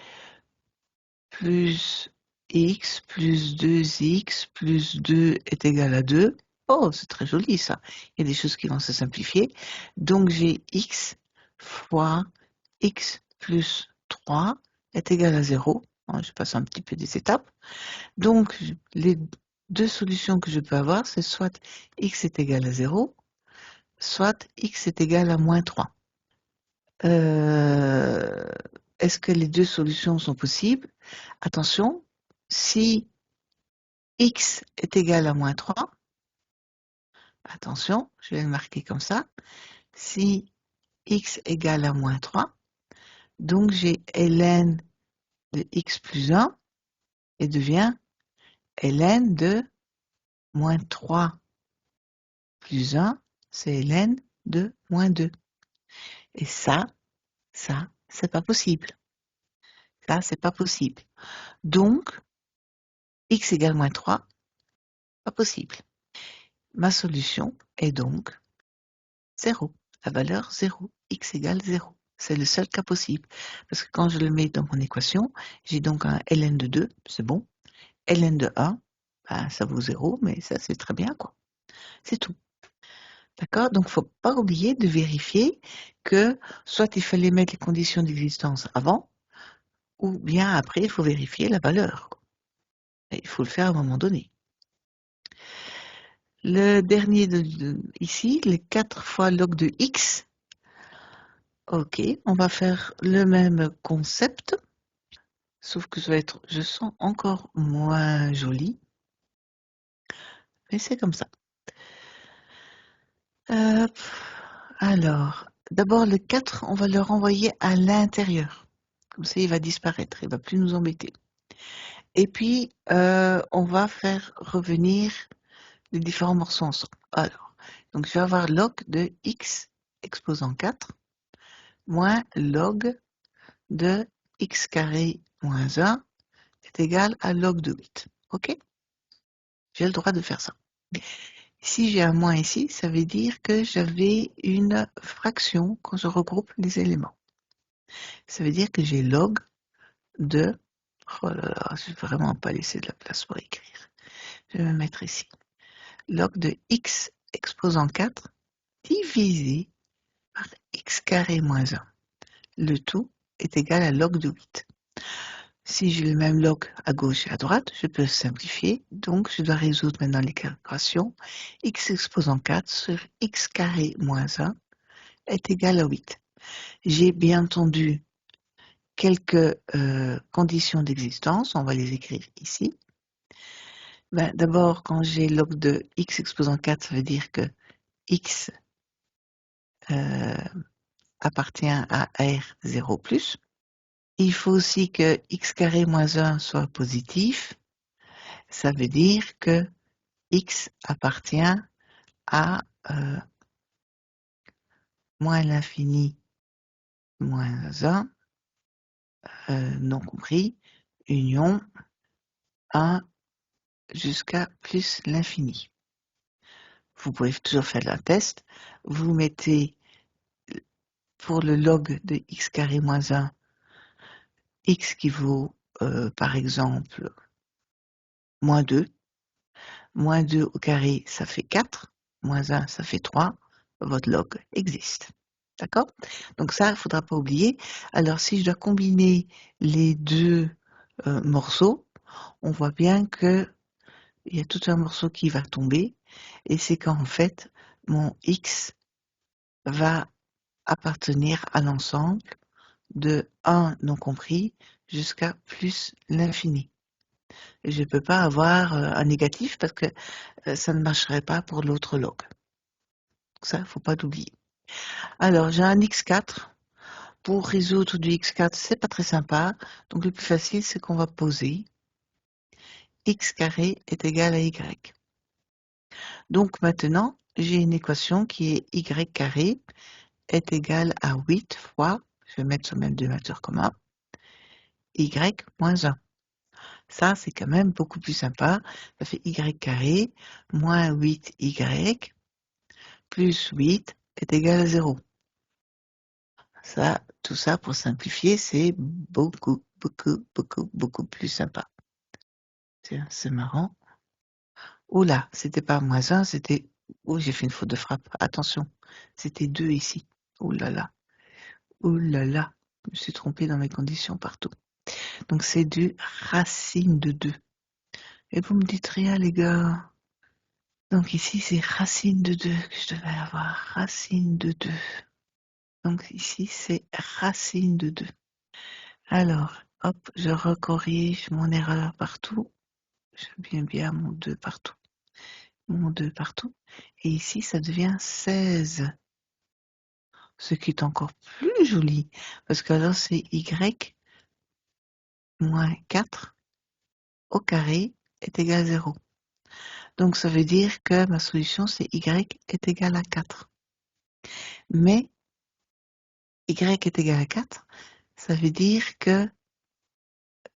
plus x plus 2x plus 2 est égal à 2. Oh, c'est très joli ça. Il y a des choses qui vont se simplifier. Donc j'ai x fois x plus 3 est égal à 0. Je passe un petit peu des étapes. Donc les deux solutions que je peux avoir, c'est soit x est égal à 0, soit x est égal à moins 3. Est-ce que les deux solutions sont possibles? Attention, si x est égal à moins 3, attention, je vais le marquer comme ça, si x égale à moins 3, donc j'ai ln de x plus 1 et devient ln de moins 3 plus 1, c'est ln de moins 2. Et ça, c'est pas possible. Ça, c'est pas possible. Donc, x égale moins 3, pas possible. Ma solution est donc 0. La valeur 0. X égale 0. C'est le seul cas possible. Parce que quand je le mets dans mon équation, j'ai donc un ln de 2, c'est bon. Ln de 1, ben, ça vaut 0, mais ça c'est très bien, quoi. C'est tout. D'accord? Donc, il ne faut pas oublier de vérifier que soit il fallait mettre les conditions d'existence avant, ou bien après, il faut vérifier la valeur. Et il faut le faire à un moment donné. Le dernier ici, les 4 fois log de x. Ok, on va faire le même concept, sauf que ça va être, je sens, encore moins joli. Mais c'est comme ça. Alors, d'abord le 4, on va le renvoyer à l'intérieur. Comme ça, il va disparaître, il ne va plus nous embêter. Et puis, on va faire revenir les différents morceaux ensemble. Alors, donc je vais avoir log de x exposant 4 moins log de x carré moins 1 est égal à log de 8. OK? J'ai le droit de faire ça. Si j'ai un moins ici, ça veut dire que j'avais une fraction quand je regroupe les éléments. Ça veut dire que j'ai log de... Oh là là, je ne vais vraiment pas laisser de la place pour écrire. Je vais me mettre ici. Log de x exposant 4 divisé par x carré moins 1. Le tout est égal à log de 8. Si j'ai le même log à gauche et à droite, je peux simplifier. Donc, je dois résoudre maintenant l'équation. X exposant 4 sur x carré moins 1 est égal à 8. J'ai bien entendu quelques conditions d'existence. On va les écrire ici. D'abord, quand j'ai log de x exposant 4, ça veut dire que x appartient à R0+. Il faut aussi que x carré moins 1 soit positif. Ça veut dire que x appartient à moins l'infini moins 1, non compris, union 1 jusqu'à plus l'infini. Vous pouvez toujours faire un test. Vous mettez pour le log de x carré moins 1, x qui vaut par exemple moins 2. Moins 2 au carré, ça fait 4. Moins 1, ça fait 3. Votre log existe. D'accord? Donc ça, il ne faudra pas oublier. Alors, si je dois combiner les deux morceaux, on voit bien qu'il y a tout un morceau qui va tomber. Et c'est qu'en fait, mon x va appartenir à l'ensemble de 1 non compris jusqu'à plus l'infini. Je ne peux pas avoir un négatif parce que ça ne marcherait pas pour l'autre log. Ça, il ne faut pas l'oublier. Alors, j'ai un x4. Pour résoudre du x4, c'est pas très sympa. Donc, le plus facile, c'est qu'on va poser x carré est égal à y. Donc, maintenant, j'ai une équation qui est y carré est égal à 8 fois, je vais mettre sur le même dénominateur commun, y moins 1. Ça, c'est quand même beaucoup plus sympa. Ça fait y carré moins 8y plus 8 est égal à 0. Ça, tout ça, pour simplifier, c'est beaucoup, beaucoup, beaucoup, beaucoup plus sympa. Tiens, c'est marrant. Oula, c'était pas moins 1, c'était... Oh, j'ai fait une faute de frappe. Attention, c'était 2 ici. Oulala. Là là. Ouh là là, je me suis trompée dans mes conditions partout. Donc c'est du racine de 2. Et vous me dites rien, les gars. Donc ici, c'est racine de 2 que je devais avoir. Racine de 2. Donc ici, c'est racine de 2. Alors, hop, je recorrige mon erreur partout. Je mets bien mon 2 partout. Mon 2 partout. Et ici, ça devient 16. Ce qui est encore plus joli. Parce que alors, c'est y moins 4 au carré est égal à 0. Donc ça veut dire que ma solution c'est y est égal à 4. Mais y est égal à 4, ça veut dire que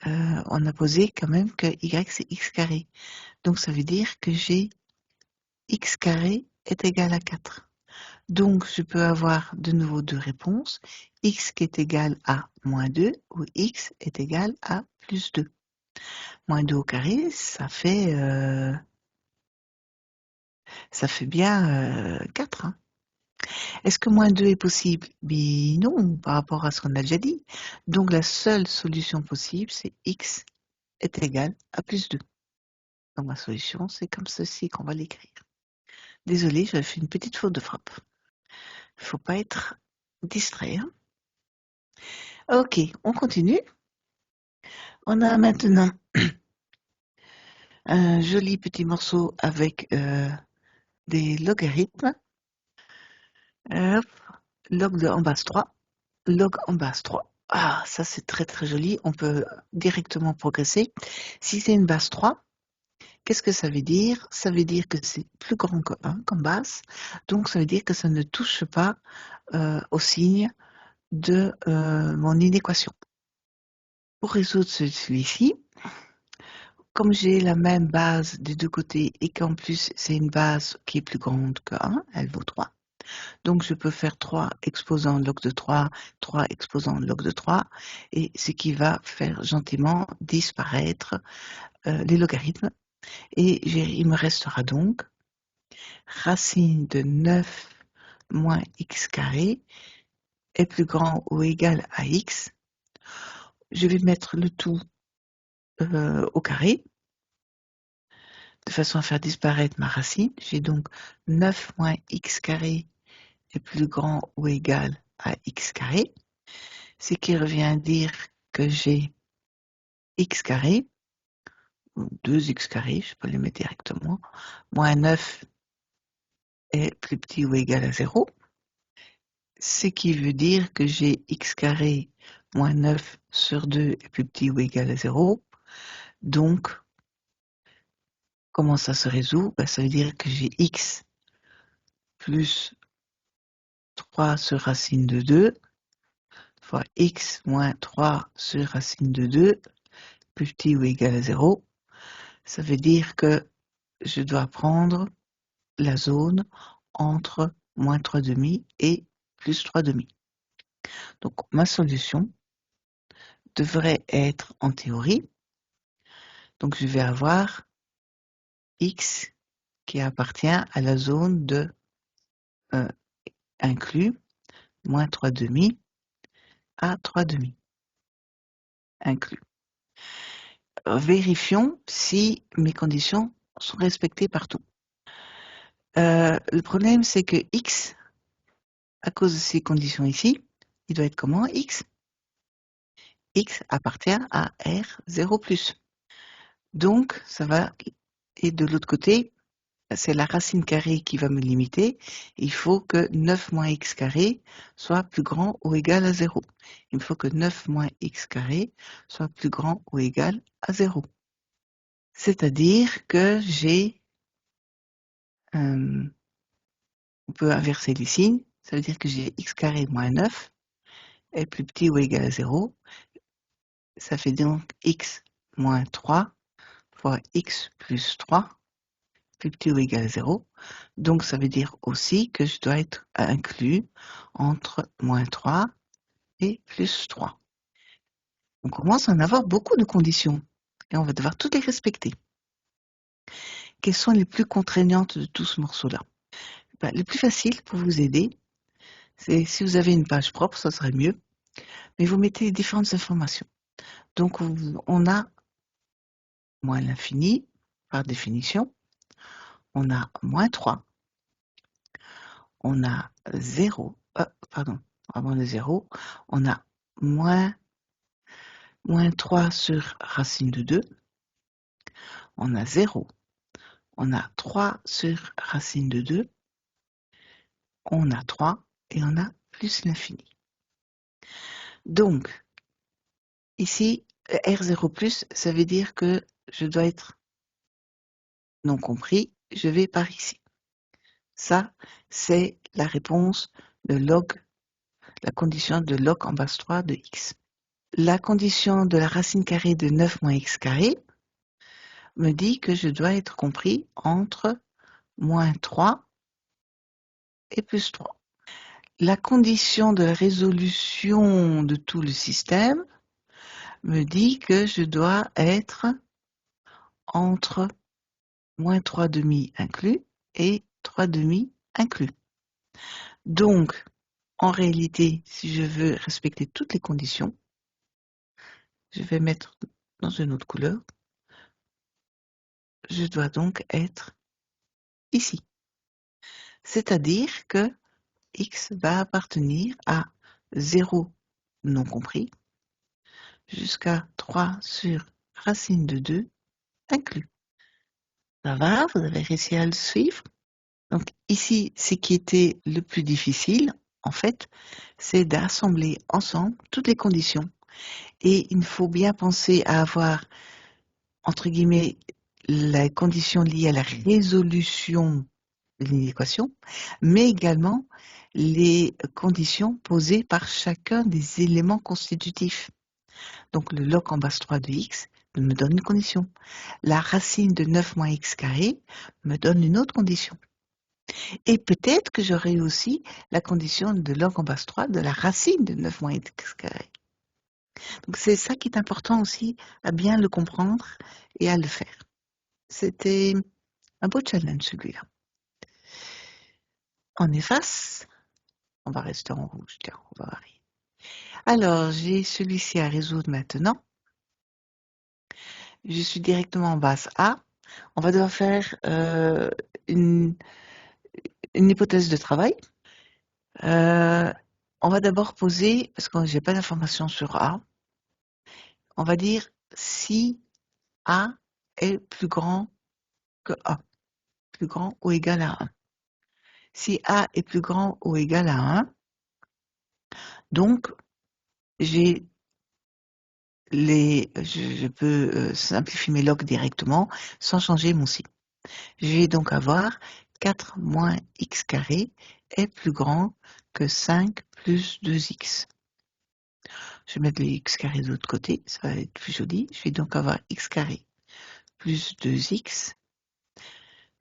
on a posé quand même que y c'est x carré. Donc ça veut dire que j'ai x carré est égal à 4. Donc je peux avoir de nouveau deux réponses, x qui est égal à moins 2 ou x est égal à plus 2. Moins 2 au carré, ça fait bien 4. Hein. Est-ce que moins 2 est possible? Mais non, par rapport à ce qu'on a déjà dit. Donc la seule solution possible, c'est x est égal à plus 2. Donc ma solution, c'est comme ceci qu'on va l'écrire. Désolée, j'avais fait une petite faute de frappe. Il ne faut pas être distrait. Hein. Ok, on continue. On a maintenant un joli petit morceau avec des logarithmes. Hop, log de en base 3. Log en base 3. Ah, ça c'est très très joli. On peut directement progresser. Si c'est une base 3, qu'est-ce que ça veut dire? Ça veut dire que c'est plus grand que 1 comme base. Donc ça veut dire que ça ne touche pas au signe de mon inéquation. Pour résoudre celui-ci, comme j'ai la même base des deux côtés et qu'en plus c'est une base qui est plus grande que 1, elle vaut 3. Donc je peux faire 3 exposants log de 3, 3 exposants log de 3, et ce qui va faire gentiment disparaître les logarithmes. Et il me restera donc racine de 9 moins x carré est plus grand ou égal à x. Je vais mettre le tout au carré, de façon à faire disparaître ma racine. J'ai donc 9 moins x carré est plus grand ou égal à x carré. Ce qui revient à dire que j'ai x carré, ou 2x carré, je peux les mettre directement, moins 9 est plus petit ou égal à 0. Ce qui veut dire que j'ai x carré moins 9 sur 2 est plus petit ou égal à 0. Donc, comment ça se résout? Ça veut dire que j'ai x plus 3 sur racine de 2 fois x moins 3 sur racine de 2 plus petit ou égal à 0. Ça veut dire que je dois prendre la zone entre moins 3 demi et plus 3 demi. Donc ma solution devrait être en théorie, donc je vais avoir x qui appartient à la zone de inclus moins 3 demi à 3 demi inclus. Vérifions si mes conditions sont respectées partout. Le problème c'est que x, à cause de ces conditions ici, il doit être comment x? X appartient à R0+. Donc, ça va, et de l'autre côté, c'est la racine carrée qui va me limiter. Il faut que 9 moins x carré soit plus grand ou égal à 0. Il faut que 9 moins x carré soit plus grand ou égal à 0. C'est-à-dire que j'ai, on peut inverser les signes, ça veut dire que j'ai x carré moins 9 est plus petit ou égal à 0. Ça fait donc x moins 3 fois x plus 3 plus petit ou égal à 0. Donc, ça veut dire aussi que je dois être inclus entre moins 3 et plus 3. On commence à en avoir beaucoup de conditions et on va devoir toutes les respecter. Quelles sont les plus contraignantes de tout ce morceau-là? Le plus facile pour vous aider, c'est si vous avez une page propre, ça serait mieux, mais vous mettez les différentes informations. Donc, on a moins l'infini, par définition, on a moins 3, on a 0, avant le 0, on a moins 3 sur racine de 2, on a 0, on a 3 sur racine de 2, on a 3 et on a plus l'infini. Donc, ici, R0 plus, ça veut dire que je dois être non compris, je vais par ici. Ça, c'est la réponse de log, la condition de log en base 3 de x. La condition de la racine carrée de 9 moins x carré me dit que je dois être compris entre moins 3 et plus 3. La condition de la résolution de tout le système me dit que je dois être entre moins 3 demi inclus et 3 demi inclus. Donc, en réalité, si je veux respecter toutes les conditions, je vais mettre dans une autre couleur. Je dois donc être ici. C'est-à-dire que x va appartenir à 0 non compris jusqu'à 3 sur racine de 2 inclus. Ça va, vous avez réussi à le suivre? Donc ici, ce qui était le plus difficile, en fait, c'est d'assembler ensemble toutes les conditions. Et il faut bien penser à avoir, entre guillemets, les conditions liées à la résolution de l'équation, mais également les conditions posées par chacun des éléments constitutifs. Donc le log en base 3 de x me donne une condition. La racine de 9 moins x carré me donne une autre condition. Et peut-être que j'aurai aussi la condition de log en base 3 de la racine de 9 moins x carré. Donc c'est ça qui est important aussi, à bien le comprendre et à le faire. C'était un beau challenge celui-là. On efface. On va rester en rouge, tiens, on va varier. Alors, j'ai celui-ci à résoudre maintenant. Je suis directement en base A. On va devoir faire une hypothèse de travail. On va d'abord poser, parce que j'ai pas d'informations sur A, on va dire si A est plus grand que A, plus grand ou égal à 1. Si A est plus grand ou égal à 1, donc je peux simplifier mes logs directement sans changer mon signe. Je vais donc avoir 4 moins x carré est plus grand que 5 plus 2x. Je vais mettre le x carré de l'autre côté, ça va être plus joli. Je vais donc avoir x carré plus 2x.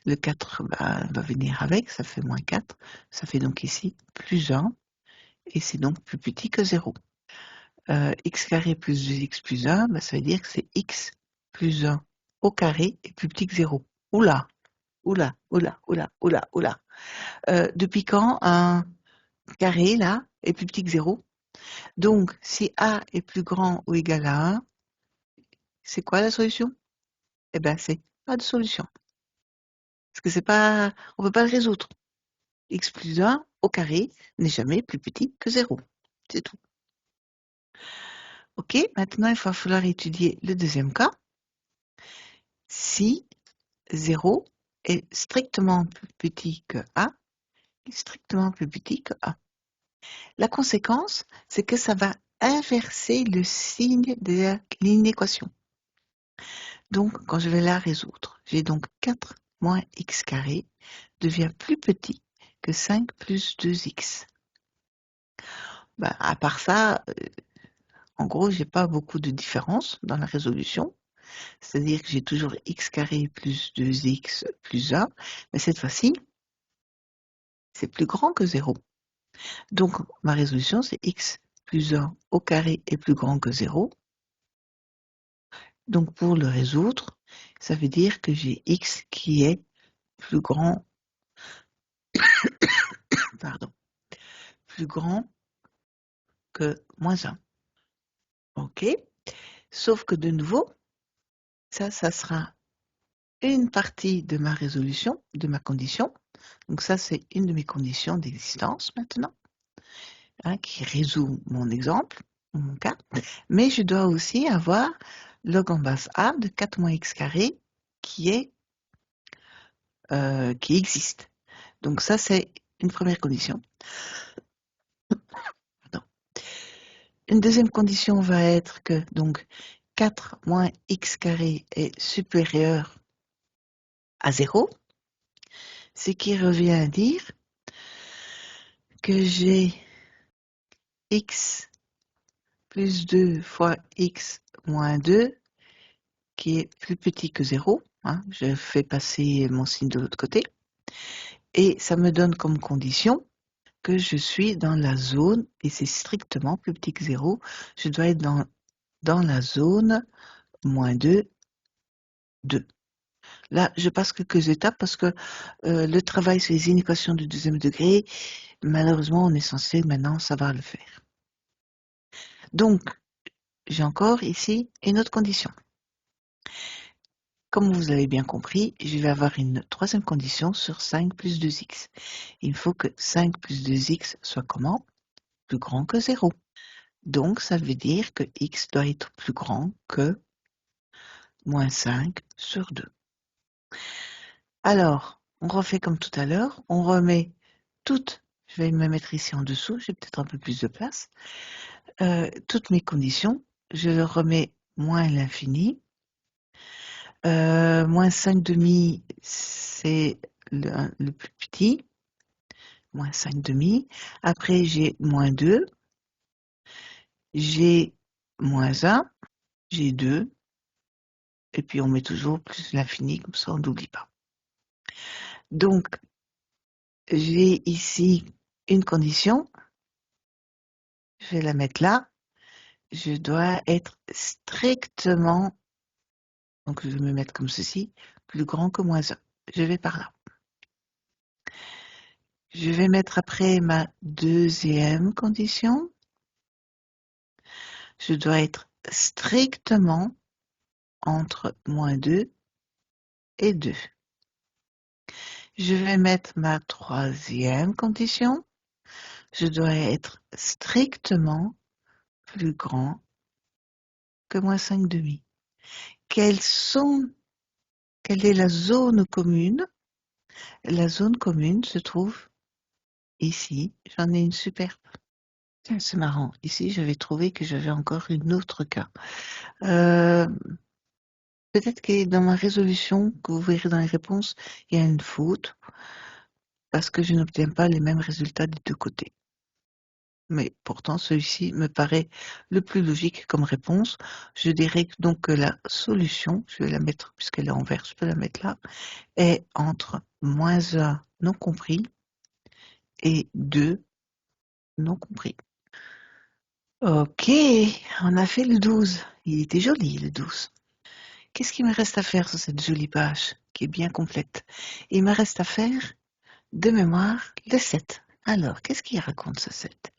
Le 4 va venir avec, ça fait moins 4. Ça fait donc ici plus 1. Et c'est donc plus petit que 0. X carré plus 2x plus 1, ça veut dire que c'est x plus 1 au carré est plus petit que 0. Oula, oula, oula, oula, oula, oula. Depuis quand un carré, là, est plus petit que 0? Donc, si A est plus grand ou égal à 1, c'est quoi la solution? Eh bien, c'est pas de solution. Parce que c'est pas, on ne peut pas le résoudre. X plus 1 au carré n'est jamais plus petit que 0. C'est tout. Ok, maintenant, il va falloir étudier le deuxième cas. Si 0 est strictement plus petit que A, strictement plus petit que A. La conséquence, c'est que ça va inverser le signe de l'inéquation. Donc, quand je vais la résoudre, j'ai donc 4 moins x carré devient plus petit que 5 plus 2x. À part ça, en gros, j'ai pas beaucoup de différence dans la résolution. c'est-à-dire que j'ai toujours x carré plus 2x plus 1, mais cette fois-ci, c'est plus grand que 0. Donc, ma résolution, c'est x plus 1 au carré est plus grand que 0. Donc, pour le résoudre, ça veut dire que j'ai x qui est plus grand, pardon, plus grand que moins 1. OK? Sauf que de nouveau, ça sera une partie de ma résolution, de ma condition. Donc ça, c'est une de mes conditions d'existence maintenant, hein, qui résout mon exemple, mon cas. Mais je dois aussi avoir log en base a de 4 moins x carré qui existe. Donc ça, c'est une première condition. Pardon. Une deuxième condition va être que donc 4 moins x carré est supérieur à 0, ce qui revient à dire que j'ai x plus 2 fois x moins 2 qui est plus petit que 0. Hein, je fais passer mon signe de l'autre côté. Et ça me donne comme condition que je suis dans la zone, et c'est strictement plus petit que 0, je dois être dans la zone moins 2, 2. Là, je passe quelques étapes parce que le travail sur les inéquations du deuxième degré, malheureusement, on est censé maintenant savoir le faire. Donc, j'ai encore ici une autre condition. Comme vous avez bien compris, je vais avoir une troisième condition sur 5 plus 2x. Il faut que 5 plus 2x soit comment? Plus grand que 0. Donc, ça veut dire que x doit être plus grand que moins 5 sur 2. Alors, on refait comme tout à l'heure, on remet toutes, je vais me mettre ici en dessous, j'ai peut-être un peu plus de place, toutes mes conditions, je le remets moins l'infini, moins 5 demi, c'est le plus petit, moins 5 demi, après j'ai moins 2, j'ai moins 1, j'ai 2, et puis on met toujours plus l'infini, comme ça on n'oublie pas. Donc, j'ai ici une condition, je vais la mettre là, je dois être strictement, donc je vais me mettre comme ceci, plus grand que moins 1. Je vais par là. Je vais mettre après ma deuxième condition. Je dois être strictement entre moins 2 et 2. Je vais mettre ma troisième condition. Je dois être strictement plus grand que moins 5 demi. Quelle est la zone commune? La zone commune se trouve ici. J'en ai une superbe. Tiens, c'est marrant. Ici, j'avais trouvé que j'avais encore une autre cas. Peut-être que dans ma résolution, que vous verrez dans les réponses, il y a une faute parce que je n'obtiens pas les mêmes résultats des deux côtés. Mais pourtant, celui-ci me paraît le plus logique comme réponse. Je dirais donc que la solution, je vais la mettre, puisqu'elle est en vert, je peux la mettre là, est entre moins 1 non compris et 2 non compris. Ok, on a fait le 12. Il était joli, le 12. Qu'est-ce qu'il me reste à faire sur cette jolie page, qui est bien complète? Il me reste à faire, de mémoire, le 7. Alors, qu'est-ce qu'il raconte, ce 7?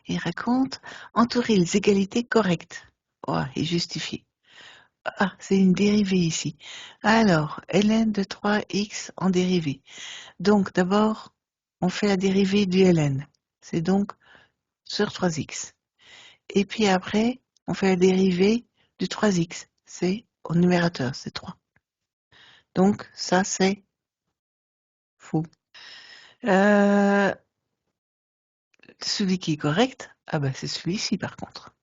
Il raconte entourer les égalités correctes. Oh, et justifier. Ah, c'est une dérivée ici. Alors, ln de 3x en dérivée. Donc, d'abord, on fait la dérivée du ln. C'est donc sur 3x. Et puis après, on fait la dérivée du 3x. C'est au numérateur, c'est 3. Donc, ça, c'est faux. Celui qui est correct, ah bah c'est celui-ci par contre.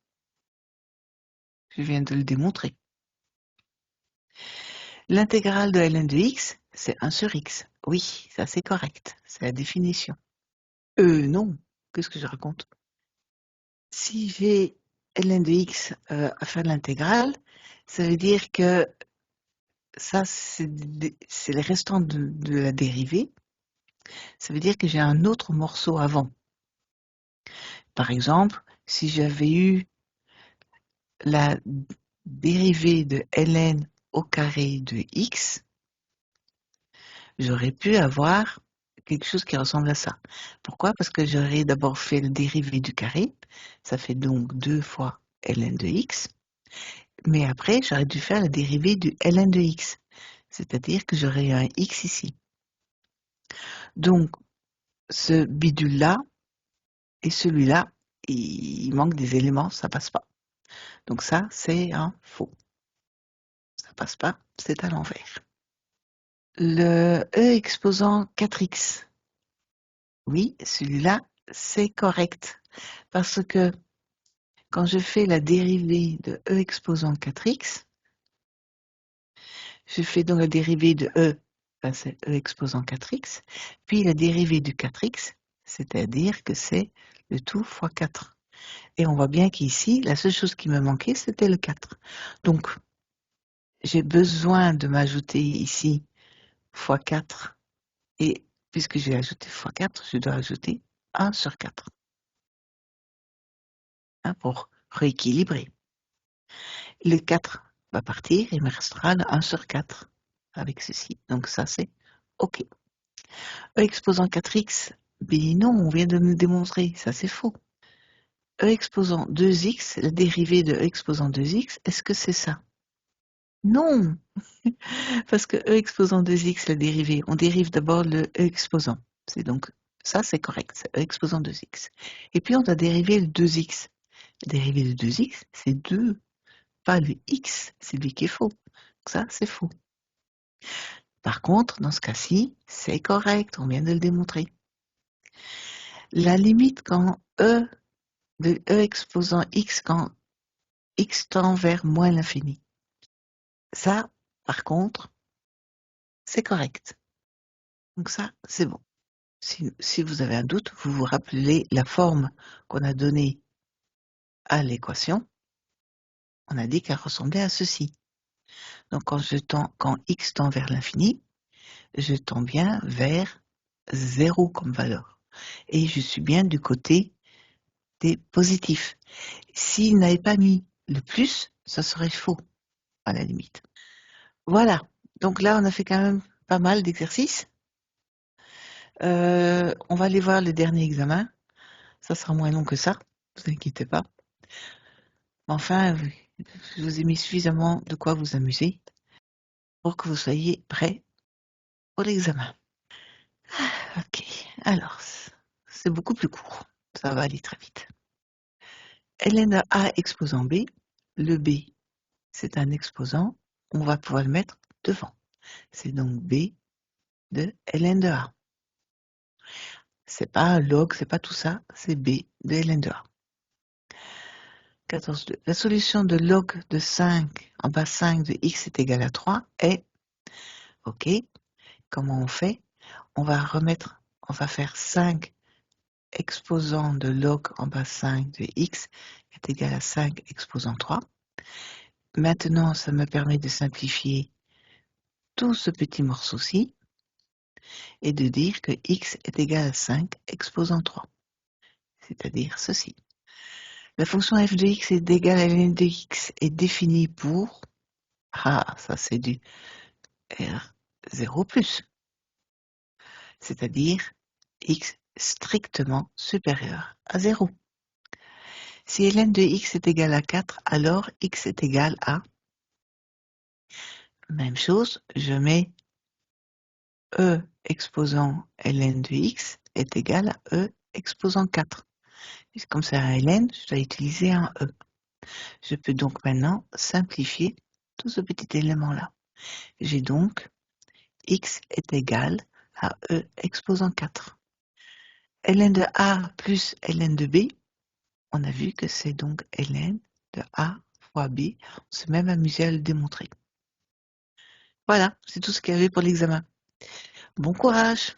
Je viens de le démontrer. L'intégrale de ln de x, c'est 1 sur x. Oui, ça c'est correct, c'est la définition. Non, qu'est-ce que je raconte? Si j'ai ln de x à faire l'intégrale, ça veut dire que ça, c'est les restants de la dérivée. Ça veut dire que j'ai un autre morceau avant. Par exemple, si j'avais eu la dérivée de ln au carré de x, j'aurais pu avoir quelque chose qui ressemble à ça. Pourquoi? Parce que j'aurais d'abord fait la dérivée du carré, ça fait donc 2 fois ln de x, mais après j'aurais dû faire la dérivée du ln de x, c'est-à-dire que j'aurais un x ici. Donc ce bidule-là et celui-là, il manque des éléments, ça passe pas. Donc ça, c'est un faux. Ça passe pas, c'est à l'envers. Le e exposant 4x, oui, celui-là, c'est correct. Parce que quand je fais la dérivée de e exposant 4x, je fais donc la dérivée de e, c'est e exposant 4x, puis la dérivée du 4x, c'est-à-dire que c'est le tout fois 4. Et on voit bien qu'ici, la seule chose qui me manquait, c'était le 4. Donc, j'ai besoin de m'ajouter ici fois 4. Et puisque j'ai ajouté fois 4, je dois ajouter 1 sur 4. Hein, pour rééquilibrer. Le 4 va partir, il me restera le 1 sur 4 avec ceci. Donc ça, c'est OK. E exposant 4x, mais non, on vient de nous démontrer, ça c'est faux. E exposant 2x, la dérivée de E exposant 2x, est-ce que c'est ça? Non, parce que E exposant 2x, la dérivée, on dérive d'abord le E exposant. C'est donc, ça c'est correct, c'est E exposant 2x. Et puis on doit dériver le 2x. La dérivée de 2x, c'est 2, pas le x, c'est lui qui est faux. Donc ça, c'est faux. Par contre, dans ce cas-ci, c'est correct, on vient de le démontrer. La limite quand E de E exposant x, quand x tend vers moins l'infini. Ça, par contre, c'est correct. Donc ça, c'est bon. Si vous avez un doute, vous vous rappelez la forme qu'on a donnée à l'équation. On a dit qu'elle ressemblait à ceci. Donc quand x tend vers l'infini, je tends bien vers 0 comme valeur. Et je suis bien du côté des positifs. S'il n'avait pas mis le plus, ça serait faux, à la limite. Voilà. Donc là, on a fait quand même pas mal d'exercices. On va aller voir le dernier examen. Ça sera moins long que ça, ne vous inquiétez pas. Enfin, je vous ai mis suffisamment de quoi vous amuser pour que vous soyez prêts pour l'examen. Ok, alors, c'est beaucoup plus court. Ça va aller très vite. ln de A exposant B, le B, c'est un exposant, on va pouvoir le mettre devant. C'est donc B de ln de A. C'est pas log, c'est pas tout ça, c'est B de ln de A. 14,2. La solution de log de 5 en bas 5 de x est égal à 3 est, ok, comment on fait? On va faire 5 exposant de log en bas 5 de x est égal à 5 exposant 3. Maintenant, ça me permet de simplifier tout ce petit morceau-ci et de dire que x est égal à 5 exposant 3, c'est-à-dire ceci. La fonction f de x est égale à ln de x est définie pour, ça c'est du R0+, c'est-à-dire x strictement supérieur à 0. Si ln de x est égal à 4, alors x est égal à, même chose, je mets e exposant ln de x est égal à e exposant 4. Et comme c'est un ln, je dois utiliser un e. Je peux donc maintenant simplifier tout ce petit élément-là. J'ai donc x est égal à e exposant 4. ln de A plus ln de B, on a vu que c'est donc ln de A fois B. On s'est même amusé à le démontrer. Voilà, c'est tout ce qu'il y avait pour l'examen. Bon courage!